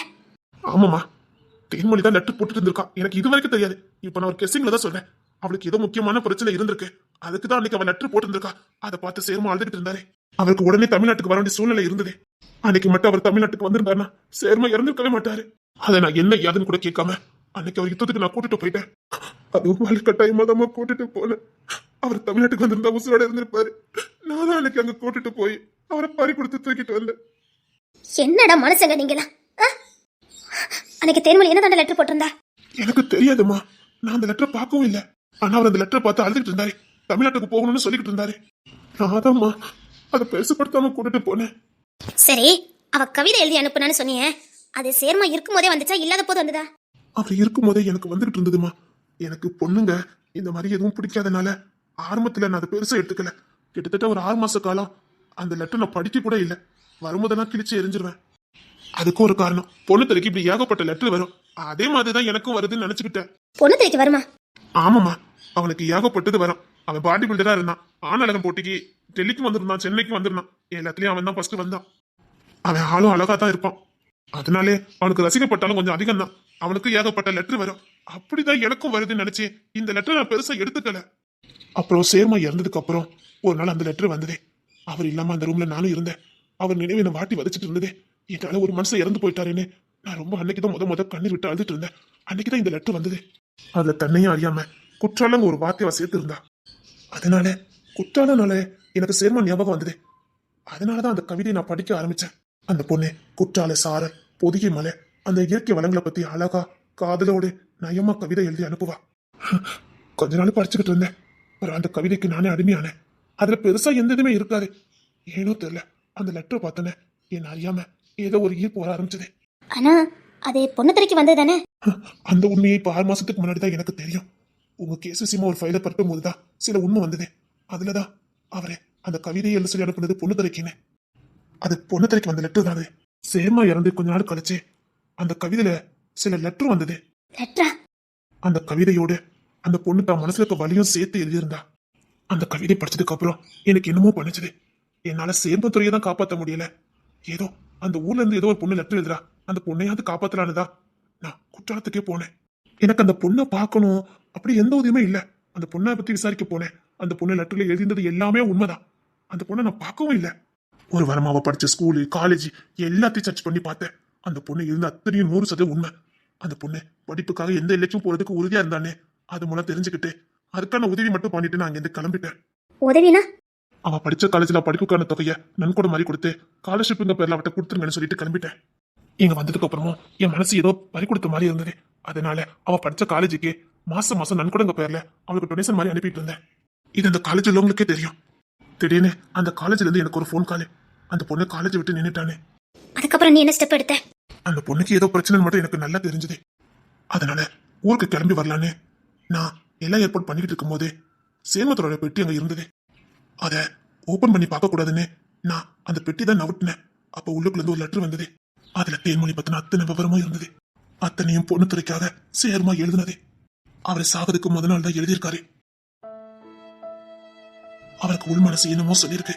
ஆமாமா, தேன்மொழி தான் லெட்டர் போட்டுட்டு இருந்திருக்கா. எனக்கு இது வரைக்கும் தெரியாது. இப்ப நான் ஒரு கெஸ்ஸிங்ல தான் சொல்றேன். அவளுக்கு ஏதோ முக்கியமான பிரச்சனை இருந்திருக்கு. அதுக்கு தான் அன்னைக்கு அவன் லெட்டர் போட்டுருக்கா. அதை பார்த்து சேர்மா அழுதுகிட்டு இருந்தாரு. அவருக்கு உடனே தமிழ்நாட்டுக்கு வர வேண்டிய சூழ்நிலை இருந்தது. அன்னைக்கு மட்டும் அவர் தமிழ்நாட்டுக்கு வந்திருந்தாருன்னா சேர்மா இறந்திருக்கவே மாட்டாரு. அதை நான் என்ன யாதுன்னு கூட கேட்காம அன்னைக்கு அவர் யுத்தத்துக்கு நான் கூட்டிட்டு போயிட்டேன். அதுவும் வலுக்கட்டாயமா தான் கூட்டிட்டு போனேன். அவர் தமிழ்நாட்டுக்கு வந்திருந்தா உசுரோட இருந்திருப்பாரு. நான் தான் அன்னைக்கு அங்க கூட்டிட்டு போய் அவரை பறி கொடுத்து தூக்கிட்டு வந்தேன். என்னடா மனுஷங்க நீங்களா? அன்னைக்கு தேன்மொழி என்ன தாண்ட லெட்டர் போட்டிருந்தா? எனக்கு தெரியாதுமா, நான் அந்த லெட்டரை பார்க்கவும் இல்லை. ஆனா அவர் அந்த லெட்டரை பார்த்து அழுதுகிட்டு இருந்தாரு. தமிழ்நாட்டுக்கு போகணும்னு சொல்லிக்கிட்டு இருந்தாரு. நான்தாம்மா அதை பெருசுப்படுத்தாம கூட்டிட்டு போனேன். சரி, அவ கவிதை எழுதி அனுப்புனான்னு சொன்னீங்க. அது சேர்மா இருக்கும் போதே வந்துச்சா, இல்லாத போது வந்ததா? அவர் இருக்கும் போதே எனக்கு வந்துகிட்டு இருந்ததுமா. எனக்கு பொண்ணுங்க இந்த மாதிரி எதுவும் பிடிக்காதனால ஆரம்பத்துல நான் அதை பெருசா எடுத்துக்கல. கிட்டத்தட்ட ஒரு 6 மாச காலம் அந்த லெட்டர் நான் படிக்க கூட இல்லை. வரும்போதெல்லாம் கிழிச்சு எரிஞ்சிருவேன். அதுக்கும் ஒரு காரணம், பொண்ணு தலைக்கு இப்படி ஏகப்பட்ட லெட்டர் வரும். அதே மாதிரிதான் எனக்கும் வருதுன்னு நினைச்சுக்கிட்டேன். பொண்ணு தலைக்கு வருமா? ஆமாமா, அவனுக்கு ஏகப்பட்டது வரும். அவன் பாடி பில்டரா இருந்தான். ஆணழகன் போட்டிக்கு டெல்லிக்கு வந்திருந்தான், சென்னைக்கு வந்திருந்தான். எல்லாத்துலயும் அவன் தான் ஃபர்ஸ்ட் வந்தான். அவன் ஆளும் அழகா தான் இருப்பான். அதனாலே அவனுக்கு ரசிக்கப்பட்டாலும் கொஞ்சம் அதிகம் தான். அவனுக்கு ஏகப்பட்ட லெட்டர் வரும். அப்படிதான் எனக்கும் வருதுன்னு நினைச்சு இந்த லெட்டர் நான் பெருசா எடுத்துக்கல. அப்புறம் சேர்மா இறந்ததுக்கு அப்புறம் ஒரு நாள் அந்த லெட்டர் வந்ததே. அவர் இல்லாம அந்த ரூம்ல நானும் இருந்தேன். அவர் நினைவு என்ன வாட்டி வதச்சிட்டு இருந்ததே. என்னால ஒரு மனுஷன் இறந்து போயிட்டாருன்னு நான் ரொம்ப அன்னைக்குதான் முத கண்ணீர் விட்டு அழுதுட்டு இருந்தேன். அன்னைக்குதான் இந்த லெட்டர் வந்தது. அதுல தன்னையும் அறியாம குற்றாலங்க ஒரு வார்த்தையை சேர்த்து இருந்தா. அதனால குற்றாலனால எனக்கு சேர்மா ஞாபகம் வந்தது. அதனாலதான் அந்த கவிதையை நான் படிக்க ஆரம்பிச்சேன். அந்த பொண்ணு குற்றால சாரல், பொதிகை மலை, அந்த இயற்கை வளங்களை பத்தி அழகா காதலோடு நயமா கவிதை எழுதி அனுப்புவா. கொஞ்ச நாள் படிச்சுக்கிட்டு இருந்தேன். அந்த கவிதைக்கு நானே அடிமையானேன். அதுல பெருசா எந்த இதுமே இருக்காது. ஏனோ தெரியல, அந்த லெட்டர் பார்த்தோன்னே என்ன அறியாம ஏதோ ஒரு ஈர்ப்பு வர ஆரம்பிச்சது. ஆனா அது பொண்ணு தலைக்கு வந்தது தானே? அந்த உண்மையை இப்ப 6 மாசத்துக்கு முன்னாடி தான் எனக்கு தெரியும். உங்க கேஸ் விஷயமா ஒரு ஃபைலை பரட்டும் போதுதான் சில உண்மை வந்தது. அதுலதான் அவரே அந்த கவிதையை எழுத சொல்லி அனுப்புனது பொண்ணு தலைக்குன்னு. அது பொண்ணு தலைக்கு வந்த லெட்டர் தான். சேர்மா இறந்து கொஞ்ச நாள் கழிச்சு அந்த கவிதையில சில லெட்டர் வந்தது. லெட்டரா? அந்த கவிதையோடு அந்த பொண்ணு தான் மனசுல இருக்க வலியும் சேர்த்து எழுதியிருந்தா. அந்த கவிதை படிச்சதுக்கு அப்புறம் எனக்கு என்னமோ பண்ணுச்சுது. என்னால சேர்மத்துறையை தான் காப்பாற்ற முடியல. ஏதோ அந்த ஊர்ல இருந்து ஏதோ ஒரு பொண்ணு லெட்டர் எழுதுறா, அந்த பொண்ணையாவது காப்பாத்தலான்னுதா நான் குற்றாலத்துக்கே போனேன். எனக்கு அந்த பொண்ணை பார்க்கணும் அப்படி எந்த உதவியுமே இல்லை. அந்த பொண்ணை பத்தி விசாரிக்க போனேன். அந்த பொண்ணு லெட்டர்ல எழுதினது எல்லாமே உண்மைதான். அந்த பொண்ணை நான் பார்க்கவும் இல்லை. ஒரு வாரமாவ படிச்ச ஸ்கூலு காலேஜ் எல்லாத்தையும் சர்ச் பண்ணி பார்த்தேன். அந்த பொண்ணு இருந்த அத்தனையும் 100% உண்மை. அந்த பொண்ணு படிப்புக்காக எந்த எல்லைக்கும் போறதுக்கு உறுதியா இருந்தானே, அது மூலம் தெரிஞ்சுக்கிட்டு அதுக்கான உதவி மட்டும் பண்ணிட்டு நான் அங்கிருந்து கிளம்பிட்டேன். உதவினா? அவ படிச்ச காலேஜ்ல படிப்புக்கான தொகையை நன்கொடை மாதிரி கொடுத்து ஸ்காலர்ஷிப்புங்க பேர்ல அவட்ட கொடுத்துருங்கன்னு சொல்லிட்டு கிளம்பிட்டேன். இங்க வந்ததுக்கு அப்புறமும் என் மனசு ஏதோ பறி கொடுத்த மாதிரி இருந்தது. அதனால அவ படிச்ச காலேஜுக்கு மாசம் நன்கொடைங்க பேர்ல அவளுக்கு டொனேஷன் மாதிரி அனுப்பிட்டு இருந்தேன். இது அந்த காலேஜ் உள்ளவங்களுக்கே தெரியும். திடீர்னு அந்த காலேஜ்ல இருந்து எனக்கு ஒரு ஃபோன் கால். அந்த பொண்ணு காலேஜ் விட்டு நின்னுட்டானே. அதுக்கப்புறம் நீ என்ன ஸ்டெப் எடுத்த? அந்த பொண்ணுக்கு ஏதோ பிரச்சனை மட்டும் எனக்கு நல்லா தெரிஞ்சது. அதனால ஊருக்கு கிளம்பி வரலான்னு நான் எல்லாம் ஏற்பாடு பண்ணிக்கிட்டு இருக்கும் போது சேமத்தோட பெட்டி அங்க இருந்தது. அதை ஓபன் பண்ணி பார்க்க கூடாதுன்னு நான் அந்த பெட்டி தான் நவுட்டினேன். அப்ப உள்ளுக்குள்ள இருந்து ஒரு லெட்டர் வந்தது. அதுல தேன்மொழி பத்தின அத்தனை விவரமும் இருந்தது. அத்தனையும் பொண்ணுத்துறைக்காக சேர்மா எழுதுனது. அவர் சாவதுக்கு முதல் நாள் தான் எழுதியிருக்காரு. அவருக்கு உள் மனசு என்னமோ சொல்லியிருக்கு.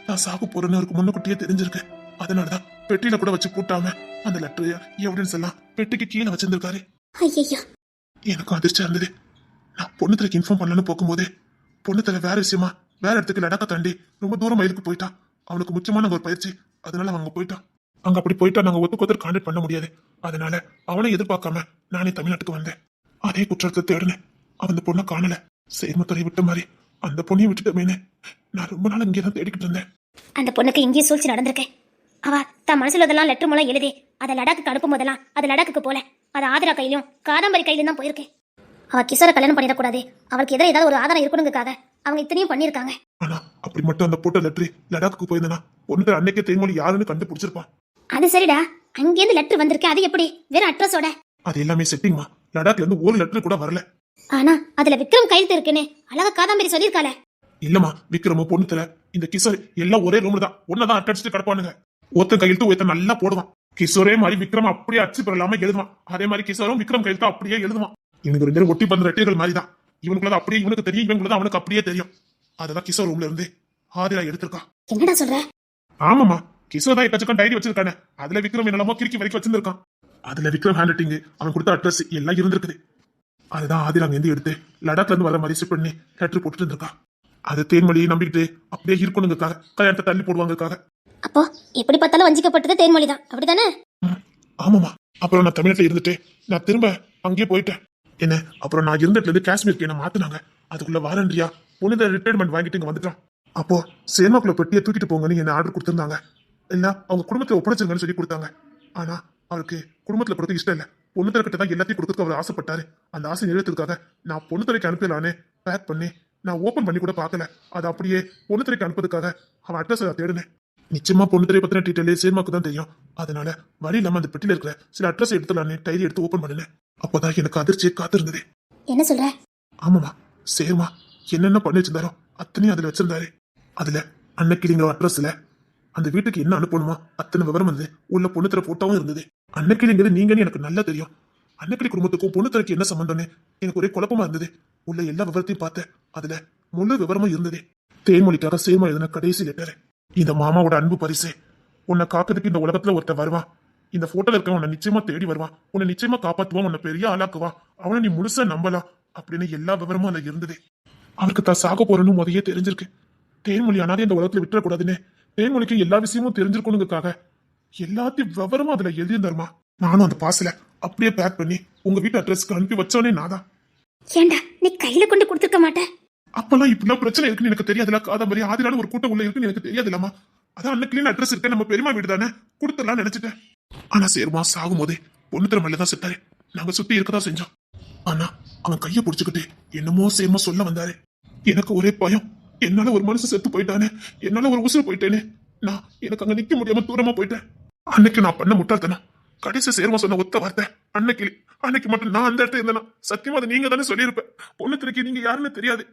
நான் சாக போறேன்னு அவருக்கு முன்னக்கூட்டியே தெரிஞ்சிருக்கு. அதனாலதான் பெட்டியில கூட வச்சு பூட்டாம அந்த லெட்டர் எவிடன்ஸ் எல்லாம் பெட்டிக்கு கீழே வச்சிருந்திருக்காரு. ஐயோ, எனக்கும் அதிர்ச்சியா இருந்தது. நான் பொண்ணுத்துறைக்கு இன்ஃபார்ம் பண்ணலன்னு போகும்போது பொண்ணுத்துறை வேற விஷயமா வேற இடத்துக்கு லடாக்க தாண்டி ரொம்ப தூரம் மயிலுக்கு போயிட்டான். அவனுக்கு முக்கியமான ஒரு பயிற்சி. அதனால அவங்க போயிட்டான். அங்க அப்படி போயிட்டா நாங்க ஒத்துக்கொத்தர் கான்டாக்ட் பண்ண முடியாது. அதனால அவனை எதிர்பார்க்காம நானே தமிழ்நாட்டுக்கு வந்தேன். அதே குற்றத்தை தேடினேன். அவன் பொண்ணை காணல. சேர்மத்துறை விட்ட மாதிரி அந்த பொண்ணையும் விட்டுட்டமேனு நான் ரொம்ப நாள் இங்கே தான் தேடிக்கிட்டு இருந்தேன். அந்த பொண்ணுக்கு இங்கேயும் சூழ்ச்சி நடந்திருக்கு. அவ தான் மனசுல இதெல்லாம் லெட்டர் மூலம் எழுதி அதை லடாக்கு அனுப்பும் போதெல்லாம் அது லடாக்கு போல அது ஆதிரா கையிலும் காதம்பரி கையிலும் தான் போயிருக்கு. அவ கிஷோரை கல்யாணம் பண்ணிடக்கூடாது, அவளுக்கு எதிராக ஏதாவது ஒரு ஆதாரம் இருக்கணுங்கிறதுக்காக அவங்க இத்தனையும் பண்ணியிருக்காங்க. ஆனா அப்படி மட்டும் அந்த போட்ட லெட்டர் லடாக்கு போயிருந்தா பொண்ணு அன்னைக்கே தேன்மொழி யாருன்னு கண்டுபிடிச்சிருப்பான். அது சரிடா, அங்கேருந்து லெட்டர் வந்திருக்கு. அது எப்படி வேற அட்ரஸோட? அது எல்லாமே செட்டிங்மா. லடாக்ல இருந்து ஒரு லெட்டர் கூட வரல. ஆனா அதுல விக்ரம் கையெழுத்து இருக்குன்னு அழகா காதாம்பரி சொல்லியிருக்காளே. இல்லம்மா, விக்ரம பொண்ணுத்துல இந்த கிஷோர் எல்லாம் ஒரே ரூம்ல தான் ஒன்னதான் அட்டடிச்சுட்டு கிடப்பானுங்க. ஒருத்தன் கையெழுத்து ஒருத்தன் நல்லா போடுவான். கிஷோரே மாதிரி விக்ரம் அப்படியே அச்சு பெறலாம எழுதுவான். அதே மாதிரி கிஷோரும் விக்ரம் கையெழுத்து அப்படியே எழுதுவான். இவனுக்கு ரெண்டு பேரும் ஒட்டி பந்த ரெட்டிகள் மாதிரி தான். இவனுக்குள்ளது அப்படியே இவனுக்கு தெரியும், இவனுக்குள்ளது அவனுக்கு அப்படியே தெரியும். அததான் கிஷோர் ரூம்ல இருந்து ஆதிரா எடுத்திருக்கான். என்னடா சொல்ற? ஆமாமா, கிஷோர் தான் எக்கச்சக்கம் டைரி வச்சிருக்கானே. அதுல விக்ரம் என்னெல்லாமோ கிறுக்கி வரைக்கும் வச்சிருக்கான். அதுல விக்ரம் ஹேண்ட் ரைட்டிங், அவன் கொடுத்த அட்ரஸ் எல்லாம் இருந்திருக்குது. அதுதான் ஆதிரா அங்க இருந்து எடுத்து லடாக்ல இருந்து வர மாதிரி செட் பண்ணி லெட்டர் போட்டுட்டு இருந்திருக்கான். அது தேன்மொழியை நம்பிக்கிட்டு அப்படியே இருக்கணுங்கிறதுக்காக கல்யாணத்தை தள்ளி போடுவாங்கக்காக. அப்போ எப்படி பார்த்தாலும் வஞ்சிக்கப்பட்டது தேன்மொழி தான், அப்படித்தானே? ஆமாமா. அப்புறம் நான் தமிழ்நாட்டில் இருந்துட்டு நான் திரும்ப அங்கேயே போயிட்டேன். என்ன அப்புறம் நான் இருந்ததுல இருந்து காஷ்மீருக்கு என்ன மாத்தினாங்க. அதுக்குள்ள வாரண்டியா பொண்ணு ரிட்டையர்மெண்ட் வாங்கிட்டு இங்க வந்துட்டான். அப்போ சேமாக்குள்ள பெட்டியை தூக்கிட்டு போங்கன்னு என்ன ஆர்டர் கொடுத்திருந்தாங்க. இல்ல அவங்க குடும்பத்தை ஒப்படைச்சிருங்கன்னு சொல்லி கொடுத்தாங்க. ஆனா அவருக்கு குடும்பத்துல கொடுக்க இஷ்டம் இல்ல. பொண்ணு கிட்ட தான் எல்லாத்தையும் கொடுக்க அவர் ஆசைப்பட்டாரு. அந்த ஆசை நிறைவேற்றதுக்காக நான் பொண்ணு துறைக்கு அனுப்பலான்னு பேக் பண்ணி நான் ஓபன் பண்ணி கூட பார்க்கல. அது அப்படியே பொண்ணு துறைக்கு அனுப்புறதுக்காக அவன் அட்ரஸ் தேடினேன். நிச்சயமா பொண்ணு துறை பத்தின டீட்டெயில் சேர்மாக்கு தான் தெரியும். அதனால வழி இல்லாம அந்த பெட்டியில இருக்கிற சில அட்ரஸ் எடுத்துலான்னு டைரி எடுத்து ஓபன் பண்ணினேன். அப்போதான் எனக்கு அதிர்ச்சியை காத்திருந்தது. என்ன சொல்ற? ஆமாமா, சேர்மா என்னென்ன பண்ணி வச்சிருந்தாரோ அத்தனையும் அதுல வச்சிருந்தாரு. அதுல அன்னக்கிளிங்கிற அட்ரஸ்ல அந்த வீட்டுக்கு என்ன அனுப்பணுமோ அத்தனை விவரம் வந்து உள்ள பொண்ணுத்திர போட்டோவும் இருந்தது. அன்னக்கிளிங்கிறது நீங்கன்னு எனக்கு நல்லா தெரியும். அன்னக்கிளி குடும்பத்துக்கும் பொண்ணுத்திரைக்கு என்ன சம்பந்தம்னு எனக்கு ஒரே குழப்பமா இருந்தது. உள்ள எல்லா விவரத்தையும் பார்த்தேன். அதுல முழு விவரமும் இருந்தது. தேன்மொழிக்காக சேர்மா எழுதின கடைசி லெட்டர். இந்த மாமாவோட அன்பு பரிசு. உன்னை காக்கிறதுக்கு இந்த உலகத்துல ஒருத்தர் வருவான். இந்த போட்டோல இருக்க உன்னை நிச்சயமா தேடி வருவான். உன்னை நிச்சயமா காப்பாத்துவான். உன்னை பெரிய ஆளாக்குவான். அவனை நீ முழுசா நம்பலாம் அப்படின்னு எல்லா விவரமும் அதுல இருந்தது. அவருக்கு தான் சாக போறன்னு முதையே தெரிஞ்சிருக்கு. தேன்மொழி அனாதே இந்த உலகத்துல விட்டுறக்கூடாதுன்னு தேன்மொழிக்கு எல்லா விஷயமும் தெரிஞ்சிருக்கணுங்கிறதுக்காக எல்லாத்தையும் விவரமும் அதுல எழுதியிருந்தாருமா. நானும் அந்த பார்சல அப்படியே பேக் பண்ணி உங்க வீட்டு அட்ரஸ்க்கு அனுப்பி வச்சோனே நாதான். ஏண்டா நீ கையில கொண்டு கொடுத்துருக்க மாட்டேன்? அப்பெல்லாம் இப்படிலாம் பிரச்சனை இருக்குன்னு எனக்கு தெரியாதுல. காதம்பரி ஆதிரான ஒரு கூட்டம் உள்ள இருக்குன்னு எனக்கு தெரியாதுலாமா. அதான் அன்னைக்கு அட்ரஸ் இருக்க நம்ம பெரியமா வீடு தானே கொடுத்துடலாம் நினைச்சிட்டேன். ஆனா சேர்மா சாகும் போதே பொண்ணு திறமையில தான் செத்தாரு. நாங்க சுத்தி இருக்கதான் செஞ்சோம். ஆனா அவன் கைய புடிச்சுக்கிட்டு என்னமோ சேர்மா சொல்ல வந்தாரு. எனக்கு ஒரே பயம். என்னால ஒரு மனுஷன் செத்து போயிட்டானே, என்னால ஒரு உசுறு போயிட்டேனே. நான் எனக்கு அங்க நிக்க முடியாம தூரமா போயிட்டேன். அன்னைக்கு நான் பண்ண முட்டாள்தனம். கடைசி சேர்மா சொன்ன ஒத்த வார்த்தை அன்னைக்கு மட்டும் நான் அந்த இடத்துல இருந்தேன்னா சத்தியமா அதை நீங்க தானே சொல்லியிருப்பேன். பொண்ணு திரைக்கு நீங்க யாருன்னு தெரியாது.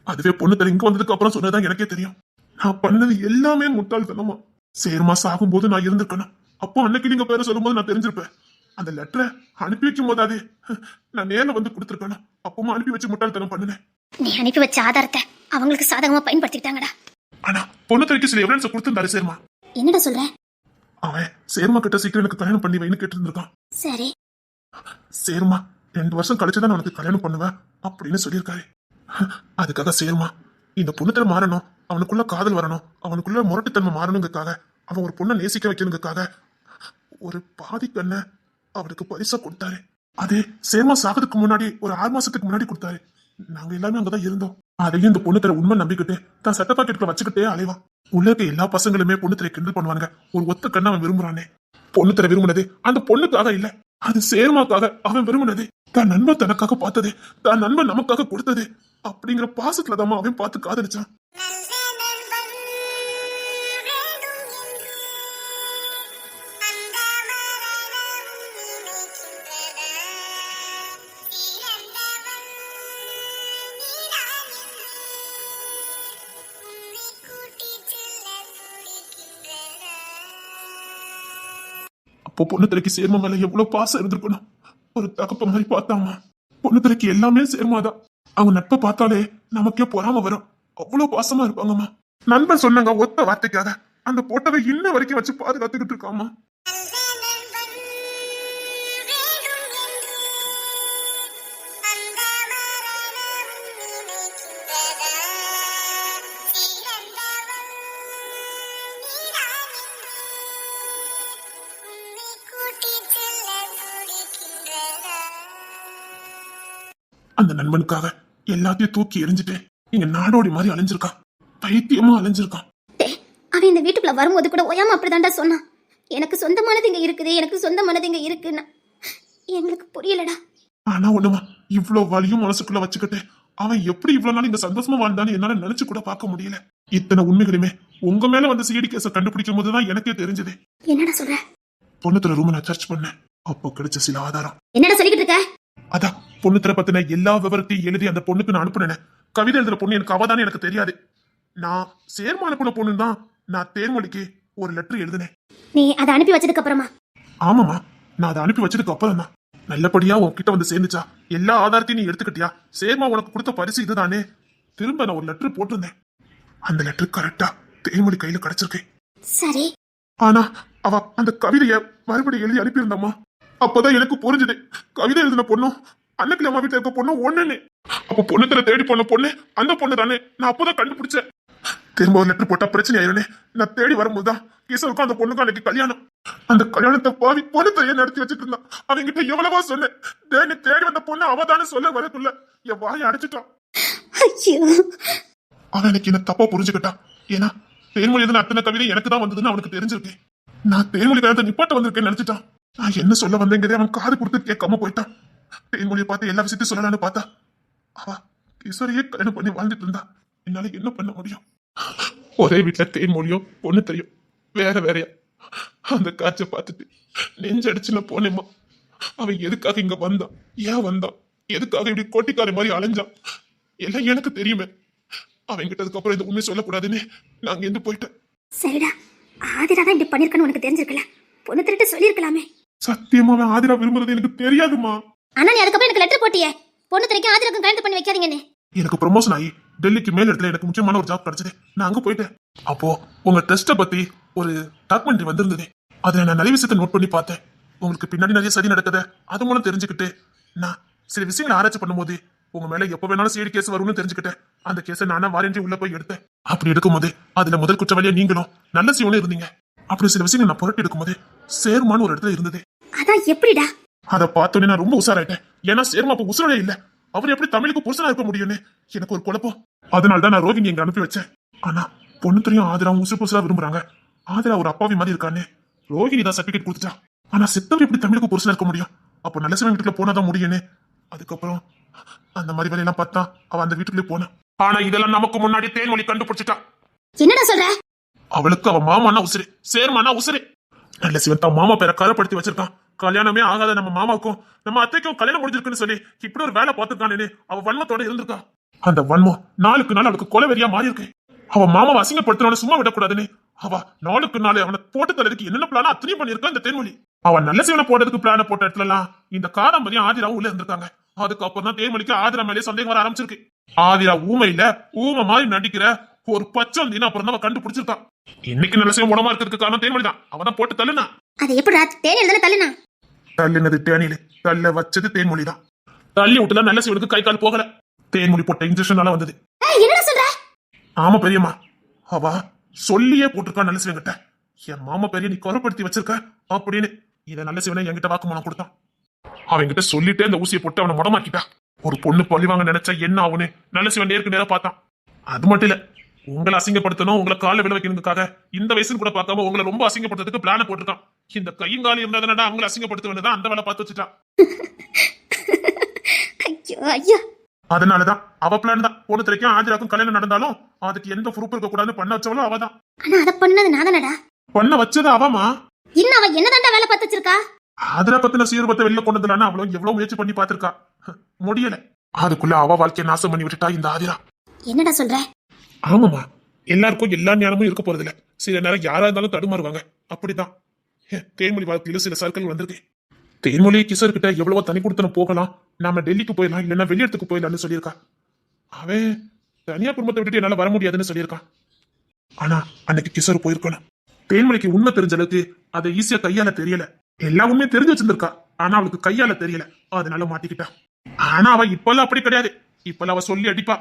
அதுவே பொண்ணு திரை இங்க வந்ததுக்கு அப்புறம் சொன்னதான் எனக்கே தெரியும். நான் பண்ணது எல்லாமே முட்டாள்தனமா. சேர்மா சாகும் போது நான் இருந்திருக்கணும். அப்போ அன்னைக்கு நீங்க பேரை சொல்லும் போது நான் தெரிஞ்சிருப்பேன். அந்த லெட்டரை அனுப்பி வைக்கும் போதாது நான் நேரில் வந்து கொடுத்துருக்கணும். அப்பமா அனுப்பி வச்சு முட்டாள்தனம் பண்ணினேன். நீ அனுப்பி வச்ச ஆதாரத்தை அவங்களுக்கு சாதகமா பயன்படுத்திட்டாங்கடா. ஆனா பொண்ணு திரைக்கு சில எவிடன்ஸ் கொடுத்திருந்தாரு சேர்மா. என்னடா சொல்ற? அவன் சேர்மா கிட்ட சீக்கிரம் எனக்கு கல்யாணம் பண்ணி வைன்னு கேட்டு இருந்திருக்கான். சரி, சேர்மா 2 வருஷம் கழிச்சுதான் உனக்கு கல்யாணம் பண்ணுவேன் அப்படின்னு சொல்லியிருக்காரு. அதுக்காக சேர்மா இந்த பொண்ணுத்திர மாறணும், அவனுக்குள்ள காதல் வரணும், அவனுக்குள்ள முரட்டுத்தன்மை மாறணுங்கிறதுக்காக, அவன் ஒரு பொண்ணை நேசிக்க வைக்கணுங்கிறதுக்காக ஒரு பாதி கண்ணை அவனுக்கு பரிசா கொடுத்தாரு. அது சேர்மா சாகிறதுக்கு முன்னாடி ஒரு 6 மாசத்துக்கு முன்னாடி கொடுத்தாரு. நாங்க எல்லாமே அங்கதான் இருந்தோம். அதையும் இந்த பொண்ணு திரை உண்மை நம்பிக்கிட்டு தான் சட்ட பாக்கெட்டுல வச்சுக்கிட்டே அலைவான். உள்ள இருக்க எல்லா பசங்களுமே பொண்ணு திரை கிண்டல் பண்ணுவாங்க. ஒரு ஒத்த கண்ணை அவன் விரும்புறானே. பொண்ணு திரை விரும்பினது அந்த பொண்ணுக்காக இல்ல, அது சேர்மாக்காக. அவன் விரும்பினது தான் நண்பன் தனக்காக பார்த்தது, தான் நண்பன் நமக்காக கொடுத்தது அப்படிங்கிற பாசத்துலதான் அவன் பார்த்து காதலிச்சான். அப்போ பொண்ணுத்திரைக்கு சேர்மா மேல எவ்வளவு பாசம் இருந்திருக்கணும். ஒரு தகப்ப மாதிரி பார்த்தாமா. பொண்ணுத்திரைக்கு எல்லாமே சேர்மாதான். அவங்க நட்பை பார்த்தாலே நமக்கே பொறாம வரும். அவ்வளவு பாசமா இருப்பாங்கம்மா. நண்பன் சொன்னாங்க ஒத்த வார்த்தைக்காக அந்த போட்டவை இன்ன வரைக்கும் வச்சு பாதுகாத்துக்கிட்டு இருக்காமா. அந்த நண்பனுக்காக எல்லாத்தையும் தூக்கி எரிஞ்சுட்டு இங்க நாடோடி மாதிரி அலைஞ்சிருக்கான். பைத்தியமா அலைஞ்சிருக்கான். அவன் இந்த வீட்டுக்குள்ள வரும்போது கூட ஓயாம அப்படிதான்டா சொன்னான். எனக்கு சொந்தமானது இங்க இருக்குது, எனக்கு சொந்தமானது இங்க இருக்குன்னா எங்களுக்கு புரியலடா. ஆனா ஒண்ணுமா, இவ்வளவு வலியும் மனசுக்குள்ள வச்சுக்கிட்டு அவன் எப்படி இவ்வளவு நாள் இங்க சந்தோஷமா வாழ்ந்தான்னு என்னால நினைச்சு கூட பார்க்க முடியல. இத்தனை உண்மைகளுமே உங்க மேல வந்து சிஐடி கேஸ கண்டுபிடிக்கும் போதுதான் எனக்கே தெரிஞ்சது. என்னடா சொல்ற? பொண்ணுத்துல ரூம் நான் சர்ச் பண்ணேன். அப்போ கிடைச்ச சில ஆதாரம். என்னடா சொல்லிக்கிட்டு இருக்க? அதான் பொண்ணுத்திர பத்தின எல்லா விவரத்தையும் எழுதி அந்த பொண்ணுக்கு நான் அனுப்புனேன். கவிதை எழுதுற பொண்ணு எனக்கு அவதானே எனக்கு தெரியாது. நான் சேர்மா அனுப்புன பொண்ணு தான் நான் தேன்மொழிக்கு ஒரு லெட்டர் எழுதினேன். நீ அதை அனுப்பி வச்சதுக்கு அப்புறமா? ஆமாமா, நான் அதை அனுப்பி வச்சதுக்கு அப்புறம் தான். நல்லபடியா உன்கிட்ட வந்து சேர்ந்துச்சா? எல்லா ஆதாரத்தையும் நீ எடுத்துக்கிட்டியா? சேர்மா உனக்கு கொடுத்த பரிசு இதுதானே? திரும்ப நான் ஒரு லெட்டர் போட்டிருந்தேன். அந்த லெட்டர் கரெக்டா தேன்மொழி கையில கிடைச்சிருக்கு. சரி. ஆனா அவ அந்த கவிதைய மறுபடியும் எழுதி அனுப்பியிருந்தாமா. அப்பதான் எனக்கு புரிஞ்சுது கவிதை எழுதின பொண்ணும் அன்னைக்கு அம்மா வீட்டுல இருக்க பொண்ணும் ஒண்ணுன்னு. அப்ப பொண்ணுத்துல தேடி போன பொண்ணு அந்த பொண்ணு தானே. நான் அப்போதான் கண்டுபிடிச்சேன். திரும்ப ஒரு லெட்டர் போட்டா பிரச்சனை ஆயிருனே. நான் தேடி வரும்போதுதான் கிஷோருக்கும் அந்த பொண்ணுக்கும் அன்னைக்கு கல்யாணம். அந்த கல்யாணத்தை பாவி பொண்ணு தைய நடத்தி வச்சுட்டு இருந்தான். அவங்கிட்ட எவ்வளவா சொன்னேன். தேடி வந்த பொண்ணு அவதானே சொல்ல வரக்குள்ள என் வாயை அடைச்சிட்டான். அவன் எனக்கு என்ன தப்பா புரிஞ்சுக்கிட்டான். ஏன்னா தேன்மொழி எதுன்னு அத்தனை கவிதை எனக்கு தான் வந்ததுன்னு அவனுக்கு தெரிஞ்சிருக்கு. நான் தேன்மொழி கல்யாணத்தை நிப்பாட்ட வந்திருக்கேன்னு நினைச்சிட்டான். நான் என்ன சொல்ல வந்தேங்கிறதே அவன் காது கொடுத்து கேட்காம போயிட்டான். தேன்மொழியை பார்த்து எல்லா விஷயத்தையும் சொல்லலான்னு பார்த்தா அவ கிஷோரையே கல்யாணம் பண்ணி வாழ்ந்துட்டு இருந்தா. என்னால என்ன பண்ண முடியும்? ஒரே வீட்டுல தேன்மொழியோ பொண்ணு தெரியும், வேற வேறையா. அந்த காட்சை பார்த்துட்டு நெஞ்சடிச்சு நான் போனேம்மா. அவன் எதுக்காக இங்க வந்தான், ஏன் வந்தான், எதுக்காக இப்படி கோட்டிக்கார மாதிரி அலைஞ்சான் எல்லாம் எனக்கு தெரியுமே. அவன் கிட்டதுக்கு அப்புறம் இந்த உண்மை சொல்லக்கூடாதுன்னு நாங்க எந்த போயிட்டேன். சரிடா, ஆதிரா தான் இப்படி பண்ணிருக்கன்னு உனக்கு தெரிஞ்சிருக்கல. பொண்ணு திருட்டு சொல்லிருக்கலாமே. சத்தியமா அவன் ஆதிரா விரும்புறது எனக்கு தெரியாதுமா. ஆனா நீ அதுக்கப்புறம் எனக்கு லெட்டர் போட்டியே, பொண்ணு திரைக்கும் ஆதிராக்கும் கல்யாணம் பண்ணி வைக்காதீங்கன்னு. எனக்கு ப்ரமோஷன் ஆகி டெல்லிக்கு மேல் இடத்துல எனக்கு முக்கியமான ஒரு ஜாப் கிடைச்சது. நான் அங்க போயிட்டேன். அப்போ உங்க டெஸ்ட பத்தி ஒரு டாக்குமெண்ட்ரி வந்திருந்தது. அதை நான் நிறைய விஷயத்தை நோட் பண்ணி பார்த்தேன். உங்களுக்கு பின்னாடி நிறைய சதி நடக்குது அது மூலம் தெரிஞ்சுக்கிட்டு நான் சில விஷயங்களை ஆராய்ச்சி பண்ணும்போது உங்க மேல எப்ப வேணாலும் சிஐடி கேஸ் வரும்னு தெரிஞ்சுக்கிட்டேன். அந்த கேஸை நானா வாரண்டி உள்ள போய் எடுத்தேன். அப்படி எடுக்கும்போது அதுல முதல் குற்றவாளியா நீங்களும் நல்ல சிவனும் இருந்தீங்க. அப்படி சில விஷயங்கள் நான் புரட்டி எடுக்கும்போது சேர்மான்னு ஒரு இடத்துல இருந்தது. அதான் எப்படிடா? அதை பார்த்தோன்னே நான் ரொம்ப உஷாராயிட்டேன். ஏன்னா சேர்மா அப்ப உசுரே இல்ல. அவர் எப்படி தமிழுக்கு புருஷனா இருக்க முடியும்னு எனக்கு ஒரு குழப்பம். அதனாலதான் நான் ரோகிணி எங்க அனுப்பி வச்சேன். ஆனா பொண்ணு தெரியும் ஆதிராவும் உசு புதுசா விரும்புறாங்க. ஆதிரா ஒரு அப்பாவி மாதிரி இருக்கான்னு ரோகிணி தான் சர்டிபிகேட் கொடுத்துட்டா. ஆனா சித்தம் எப்படி தமிழுக்கு புருஷனா இருக்க முடியும்? அப்ப நல்ல சிவன் வீட்டுல போனாதான் முடியும்னு அதுக்கப்புறம் அந்த மாதிரி வேலையெல்லாம் பார்த்தா அவ அந்த வீட்டுக்குள்ளே போனா. ஆனா இதெல்லாம் நமக்கு முன்னாடி தேன்மொழி கண்டுபிடிச்சிட்டா. என்னடா சொல்ற? அவளுக்கு அவ மாமானா உசுரு, சேர்மானா உசுரு. நல்ல சிவன் தான் மாமா பேரை கரைப்படுத்தி வச்சிருக்கான். கல்யாணமே ஆகாத நம்ம மாமாவுக்கும் நம்ம அத்தைக்கும் கல்யாணம் முடிஞ்சிருக்குன்னு சொல்லி இப்படி ஒரு வேலை பார்த்துருக்கானே அவ வன்மத்தோட இருந்திருக்கா. அந்த வன்மம் நாளுக்கு நாள் அவளுக்கு கொலைவெறியா மாறி இருக்கு. அவ மாமாவை அசிங்கப்படுத்தினவன சும்மா விடக்கூடாதுன்னு அவ நாளுக்கு நாள் அவனை போட்டு தரதுக்கு என்னென்ன பிளான அத்தனையும் பண்ணிருக்கா இந்த தேன்மொழி. அவன் நல்ல சிவனை போட்டதுக்கு பிளான போட்ட இடத்துல எல்லாம் இந்த காதம்பரியும் ஆதிராவும் உள்ள இருந்திருக்காங்க. அதுக்கப்புறம் தான் தேன்மொழிக்கு ஆதிரா மேலே சந்தேகம் வர ஆரம்பிச்சிருக்கு. ஆதிரா ஊமையில ஊமை மாதிரி நடிக்கிற ஒரு பச்சம் அப்புறம் தான் கண்டுபிடிச்சிருக்கா. இன்னைக்கு நல்ல சிவன் உடம்பா இருக்கிறதுக்கு காரணம் தேன்மொழி தான். அவன் தான் போட்டு தள்ளுனா. அது எப்படிடா தேனியில தானே தள்ளுனா? தள்ளினது தேனியில, தள்ள வச்சது தேன்மொழி தான். தள்ளி விட்டுல நல்ல சிவனுக்கு கை கால் போகல. தேன்மொழி போட்ட இன்ஜெக்ஷனால வந்தது. என்னடா சொல்ற? ஆமா பெரியம்மா, அவ சொல்லியே போட்டிருக்கா நல்ல சிவன் கிட்ட. என் மாமா பெரிய நீ குறைப்படுத்தி வச்சிருக்க அப்படின்னு. இதை நல்ல சிவனை என்கிட்ட வாக்குமூலம் கொடுத்தான். அவன் கிட்ட சொல்லிட்டே அந்த ஊசியை போட்டு அவனை முடமாக்கிட்டா. ஒரு பொண்ணு பழிவாங்க நினைச்சா என்ன ஆகுன்னு நல்ல சிவன் நேருக்கு நேரம் பார்த்தான். அது மட்டும் இல்ல, உங்களை அசிங்கப்படுத்தணும், உங்களை கால விழ வைக்கிறதுக்காக இந்த வயசுன்னு கூட பார்க்காம உங்களை ரொம்ப அசிங்கப்படுத்துறதுக்கு பிளான போட்டிருக்கான். இந்த கையும் காலம் இருந்தா அவங்களை அசிங்கப்படுத்த வேண்டியதான் அந்த வேலை பார்த்து வச்சுட்டான். அதனாலதான் அவ பிளான் தான். பொண்ணு திரைக்கும் ஆதிராக்கும் கல்யாணம் நடந்தாலும் அதுக்கு எந்த ப்ரூஃப் இருக்க கூடாதுன்னு பண்ண வச்சவளும் அவதான். ஆனா அத பண்ணது நானடா. பண்ண வச்சது அவமா. இன்னும் அவ என்னதான்டா வேலை பார்த்து வச்சிருக்கா? ஆதிரா பத்தின சீர்பத்தை வெளில கொண்டதுலான்னு அவளும் எவ்வளவு முயற்சி பண்ணி பார்த்திருக்கா. முடியல. அதுக்குள்ள அவ வாழ்க்கையை நாசம் பண்ணி விட்டுட்டா இந்த ஆதிரா. என்னடா சொல்ற? ஆமாமா, எல்லாருக்கும் எல்லா ஞானமும் இருக்க போறது இல்ல. சில நேரம் யாரா இருந்தாலும் தடுமாறுவாங்க. அப்படிதான் தேன்மொழி வாழ்க்கையில சில சர்க்கிள் வந்திருக்கு. தேன்மொழி கிஷோர் கிட்ட எவ்வளவோ தனி கொடுத்தன போகலாம், நாம டெல்லிக்கு போயிடலாம், இல்லைன்னா வெளியிடத்துக்கு போயிடலாம்னு சொல்லியிருக்கான். அவன் தனியா குடும்பத்தை விட்டுட்டு என்னால வர முடியாதுன்னு சொல்லியிருக்கான். ஆனா அன்னைக்கு கிஷோர் போயிருக்கணும். தேன்மொழிக்கு உண்மை தெரிஞ்ச அளவுக்கு அதை ஈஸியா கையால தெரியல. எல்லா உண்மையும் தெரிஞ்சு வச்சிருந்திருக்கா, ஆனா அவளுக்கு கையால தெரியல, அதனால மாட்டிக்கிட்டா. ஆனா அவ இப்பெல்லாம் அப்படி கிடையாது. இப்பெல்லாம் அவ சொல்லி அடிப்பா.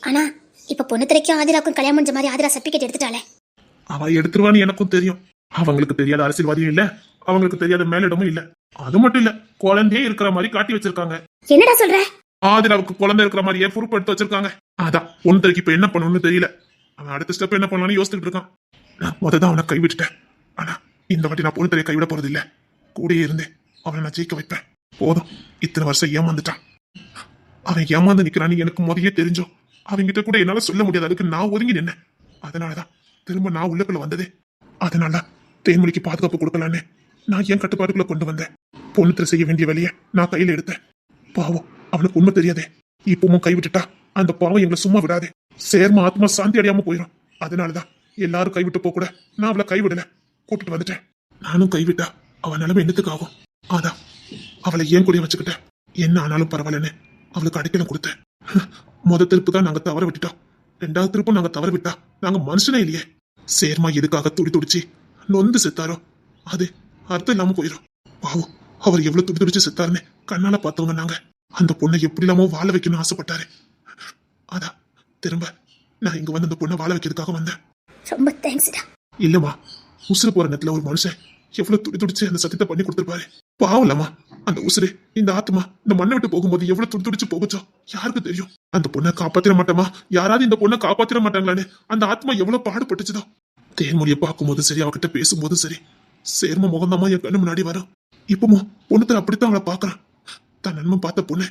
ஆனா இப்ப பொண்ணு திரைக்கும் ஆதிராக்கும் கல்யாணம் முடிஞ்ச மாதிரி ஆதிரா சர்டிபிகேட் எடுத்துட்டாளே. அவ எடுத்துருவான்னு எனக்கும் தெரியும். அவங்களுக்கு தெரியாத அரசியல்வாதியும் இல்ல, அவங்களுக்கு தெரியாத மேலிடமும் இல்ல. அது மட்டும் இல்ல, குழந்தையே இருக்கிற மாதிரி காட்டி வச்சிருக்காங்க. என்னடா சொல்ற? ஆதிராவுக்கு குழந்தை இருக்கிற மாதிரியே பொறுப்பு எடுத்து வச்சிருக்காங்க. அதான் பொண்ணு திரைக்கு இப்ப என்ன பண்ணணும்னு தெரியல. அவன் அடுத்த ஸ்டெப் என்ன பண்ணலாம்னு யோசிச்சுட்டு இருக்கான். நான் முததான் அவனை கைவிட்டுட்டேன். ஆனா இந்த வாட்டி நான் பொண்ணு திரையை கைவிட போறது இல்ல. கூடயே இருந்து அவனை நான் ஜெயிக்க வைப்பேன். போதும், இத்தனை வருஷம் ஏமாந்துட்டான். அவன் ஏமாந்து நிக்கிறான்னு எனக்கு முதலே தெரிஞ்சோம். அவங்கிட்ட கூட என்னால சொல்ல முடியாத அளவுக்கு நான் ஒதுங்கி நின்னேன். அதனாலதான் திரும்ப நான் உள்ளக்குள்ள வந்ததே. அதனால தேன்மொழிக்கு பாதுகாப்பு கொடுக்கலான்னு நான் என் கட்டுப்பாடுக்குள்ள கொண்டு வந்தேன். பொண்ணுத்திர செய்ய வேண்டிய வேலையை நான் கையில எடுத்தேன். பாவம், அவனுக்கு உண்மை தெரியாதே. இப்பவும் கைவிட்டுட்டா அந்த பாவம் எங்களை சும்மா விடாது. சேர்ம ஆத்மா சாந்தி அடையாம போயிடும். அதனாலதான் எல்லாரும் கைவிட்டு போக கூட நான் அவளை கைவிடல, கூப்பிட்டு வந்துட்டேன். நானும் கைவிட்டா அவன் நிலைமை என்னத்துக்கு ஆகும்? அதான் அவளை ஏன் கூடிய வச்சுக்கிட்டேன். என்ன ஆனாலும் பரவாயில்லன்னு அவளுக்கு அடைக்கலம் கொடுத்தேன். முத திருப்பு தான் நாங்க தவற விட்டுட்டோம். ரெண்டாவது திருப்பும் நாங்க தவற விட்டா நாங்க மனுஷனே இல்லையே. சேர்மா எதுக்காக துடிச்சு நொந்து செத்தாரோ அது அர்த்தம் இல்லாம போயிடும். பாவம், அவர் எவ்வளவு துடிச்சு செத்தாருன்னு கண்ணால பார்த்தவங்க நாங்க. அந்த பொண்ணை எப்படி இல்லாமோ வாழ வைக்கணும்னு ஆசைப்பட்டாரு. அதான் திரும்ப நான் இங்க வந்து அந்த பொண்ணை வாழ வைக்கிறதுக்காக வந்தேன். ரொம்ப தேங்க்ஸ்டா. இல்லம்மா, உசுறு போற நேரத்துல ஒரு மனுஷன் எவ்வளவு துடிச்சு அந்த சத்தியத்தை பண்ணி கொடுத்துருப்பாரு. பாவம் இல்லம்மா, அந்த உசுறு இந்த ஆத்மா இந்த மண்ணை விட்டு போகும்போது எவ்வளவு துடிச்சு போகுச்சோ யாருக்கு தெரியும். அந்த பொண்ணை காப்பாத்திர மாட்டோமா, யாராவது இந்த பொண்ணை காப்பாத்திர மாட்டாங்களான்னு அந்த ஆத்மா எவ்வளவு பாடுபட்டுச்சுதோ. தேன்மொழியை பார்க்கும்போது சரி, அவகிட்ட பேசும்போதும் சரி, சேர்ம முகந்தமா என் கண்ணு முன்னாடி வரும். இப்பமோ பொண்ணுத்த அப்படித்தான் அவளை பாக்குறான். தன் நன்மை பார்த்த பொண்ணு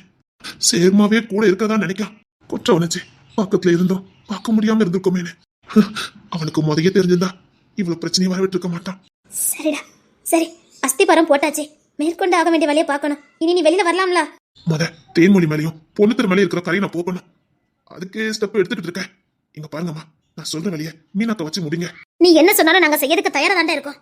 சேர்மாவே கூட இருக்கதான் நினைக்கான். குற்ற உணர்ச்சி பக்கத்துல இருந்தோம், பார்க்க முடியாம இருந்திருக்கோமேனு. அவனுக்கு முதைய தெரிஞ்சிருந்தா இவ்வளவு பிரச்சனையை வரவிட்டு இருக்க மாட்டான். சரிடா, சரி, அஸ்திபாரம் போட்டாச்சு. மேற்கொண்டு ஆக வேண்டிய வேலையை பார்க்கணும். இனி நீ வெளியில வரலாம்ல? தேன்மொழி மேலையும் பொண்ணுத்திர மேலே இருக்கிற கரையை நான் போகணும். அதுக்கு ஸ்டெப் எடுத்துக்கிட்டு இருக்கேன். இங்க பாருங்கம்மா, நான் சொல்ற வேலையை மீனாக்க வச்சு முடிங்க. நீ என்ன சொன்னாலும் நாங்க செய்யறதுக்கு தயாரா தாண்டா இருக்கோம்.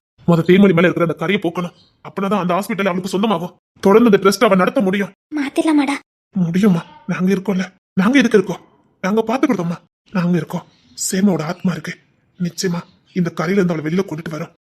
தேன்மொழி மேல இருக்கிற அந்த கரையை போக்கணும். அப்படின்னா அந்த ஹாஸ்பிட்டல் அவனுக்கு சொந்தமாகும். தொடர்ந்து அந்த ட்ரஸ்ட் அவன் நடத்த முடியும். மாத்திரலாமாடா? முடியுமா? நாங்க இருக்கோம்ல. நாங்க எதுக்கு இருக்கோம்? நாங்க பாத்துக்கிட்டோம்மா. நாங்க இருக்கோம். சேமோட ஆத்மா இருக்கு. நிச்சயமா இந்த கரையில இருந்து அவளை வெளியில கொண்டுட்டு வரோம்.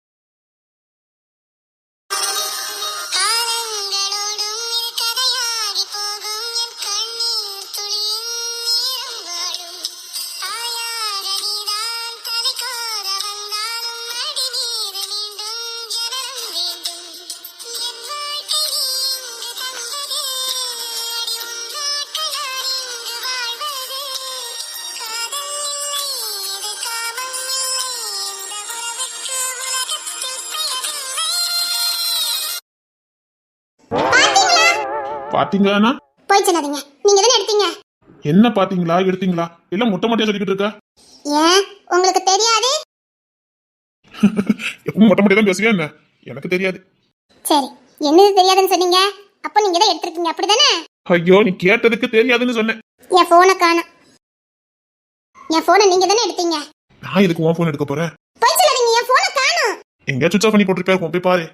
பாத்தீங்களா? போய் சொல்லாதீங்க, நீங்க தானே எடுத்தீங்க. என்ன பாத்தீங்களா எடுத்தீங்களா எல்லாம் மொட்டை மொட்டையா சொல்லிக்கிட்டு இருக்கா? ஏன் உங்களுக்கு தெரியாது? எப்பவும் மொட்டை மொட்டையா தான் பேசுவியா என்ன? எனக்கு தெரியாது. சரி, என்னது தெரியாதுன்னு சொன்னீங்க, அப்ப நீங்க தான் எடுத்திருக்கீங்க, அப்படிதானே? ஐயோ, நீ கேட்டதுக்கு தெரியாதுன்னு சொன்னேன். என் போனை காணோம். என் போனை நீங்க தானே எடுத்தீங்க. நான் இதுக்கு உன் போன் எடுக்க போறேன்? போய் சொல்லாதீங்க, என் போனை காணோம். எங்க சுவிட்ச் ஆஃப் பண்ணி போட்டுருப்பேன், போய் பாரு.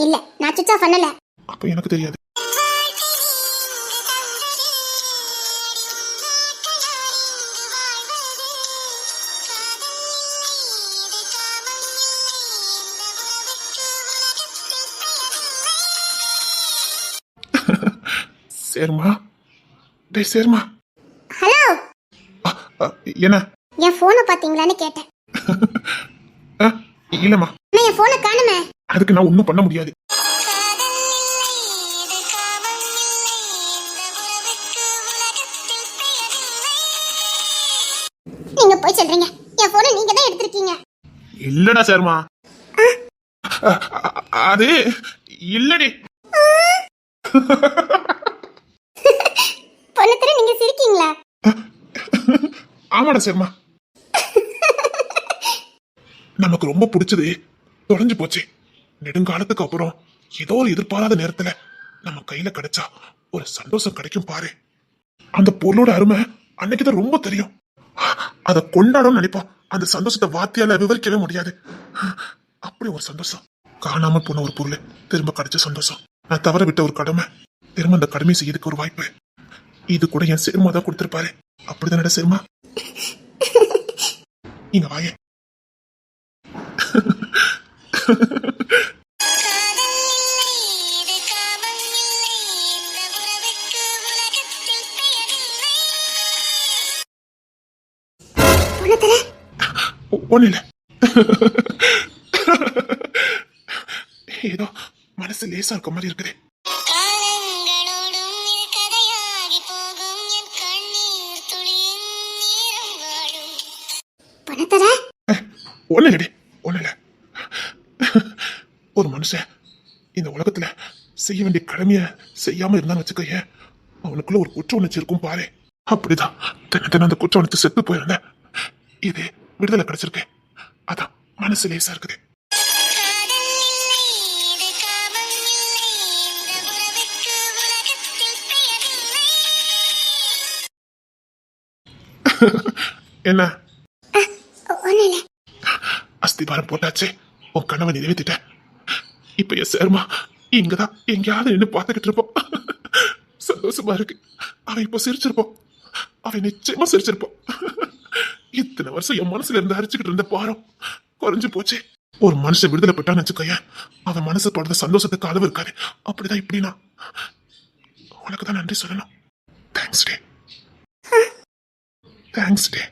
இல்ல, நான் சுவிட்ச் ஆஃப் பண்ணல. அப்ப எனக்கு தெரியாது. சேர்மா, டேய் சேர்மா. ஹலோ, என்ன? என் போனை பாத்தீங்களான்னு கேட்டேன். இல்லம்மா, நான் என் போனை காணுமே. அதுக்கு நான் ஒண்ணும் பண்ண முடியாது. நீங்க போய் சொல்றீங்க, என் போனை நீங்க தான் எடுத்திருக்கீங்க. இல்லடா சேர்மா, அது இல்லடி. பொண்ணுத்திர நீங்க சிரிக்கீங்களா? ஆமாடா சேர்மா, நமக்கு ரொம்ப பிடிச்சது தொலைஞ்சு போச்சு. நெடுங்காலத்துக்கு அப்புறம் ஏதோ ஒரு எதிர்பாராத நேரத்துல நம்ம கையில கிடைச்சா ஒரு சந்தோஷம் கிடைக்கும் பாரு. அந்த பொருளோட அருமை அன்னைக்குதான் ரொம்ப தெரியும். அதை கொண்டாடும் நினைப்போம். அந்த சந்தோஷத்தை வார்த்தையால விவரிக்கவே முடியாது. அப்படி ஒரு சந்தோஷம் காணாம போன ஒரு பொருள் திரும்ப கிடைச்ச சந்தோஷம், நான் தவற விட்ட ஒரு கடமை, திரும்ப அந்த கடமை செய்யறதுக்கு ஒரு வாய்ப்பு, இது கூட என் சேர்மா தான் கொடுத்திருப்பாரு. அப்படிதானடா சேர்மா? இங்க வாயே. ஒண்ணு இல்ல, ஏதோ மனசு லேசா இருக்க மாதிரி இருக்குது. பணத்தர ஒண்ணு இல்லடி, ஒண்ணு இல்ல. ஒரு மனுஷன் இந்த உலகத்துல செய்ய வேண்டிய கடமைய செய்யாம இருந்தான்னு வச்சுக்க, அவனுக்குள்ள ஒரு குற்ற உணர்ச்சி இருக்கும் பாரு. அப்படிதான் தினம் அந்த குற்ற உணர்ச்சி செத்து போயிருந்தேன். இது விடுதலை கிடைச்சிருக்கு, அதான் மனசு லேசா இருக்குது. என்ன ஒண்ணு இல்ல. அஸ்திபாரம் போட்டாச்சு, உன் கனவை நிறைவேற்றிட்ட. இப்ப என் சேர்மா இங்கதான் எங்கேயாவது நின்று பார்த்துக்கிட்டு இருப்போம். சந்தோஷமா இருக்கு. அவன் இப்ப சிரிச்சிருப்போம், அவன் நிச்சயமா சிரிச்சிருப்போம். இத்தனை வருஷம் என் மனசுல இருந்து அரிச்சுக்கிட்டு இருந்த பாரம் குறைஞ்சு போச்சு. ஒரு மனுஷன் விடுதலை பெட்டான்னு வச்சுக்கோய, அவன் மனசு படுற சந்தோஷத்துக்கு அளவு இருக்காது. அப்படிதான் இப்படின்னா உனக்கு தான் நன்றி சொல்லணும். தேங்க்ஸ் டே, தேங்க்ஸ் டே.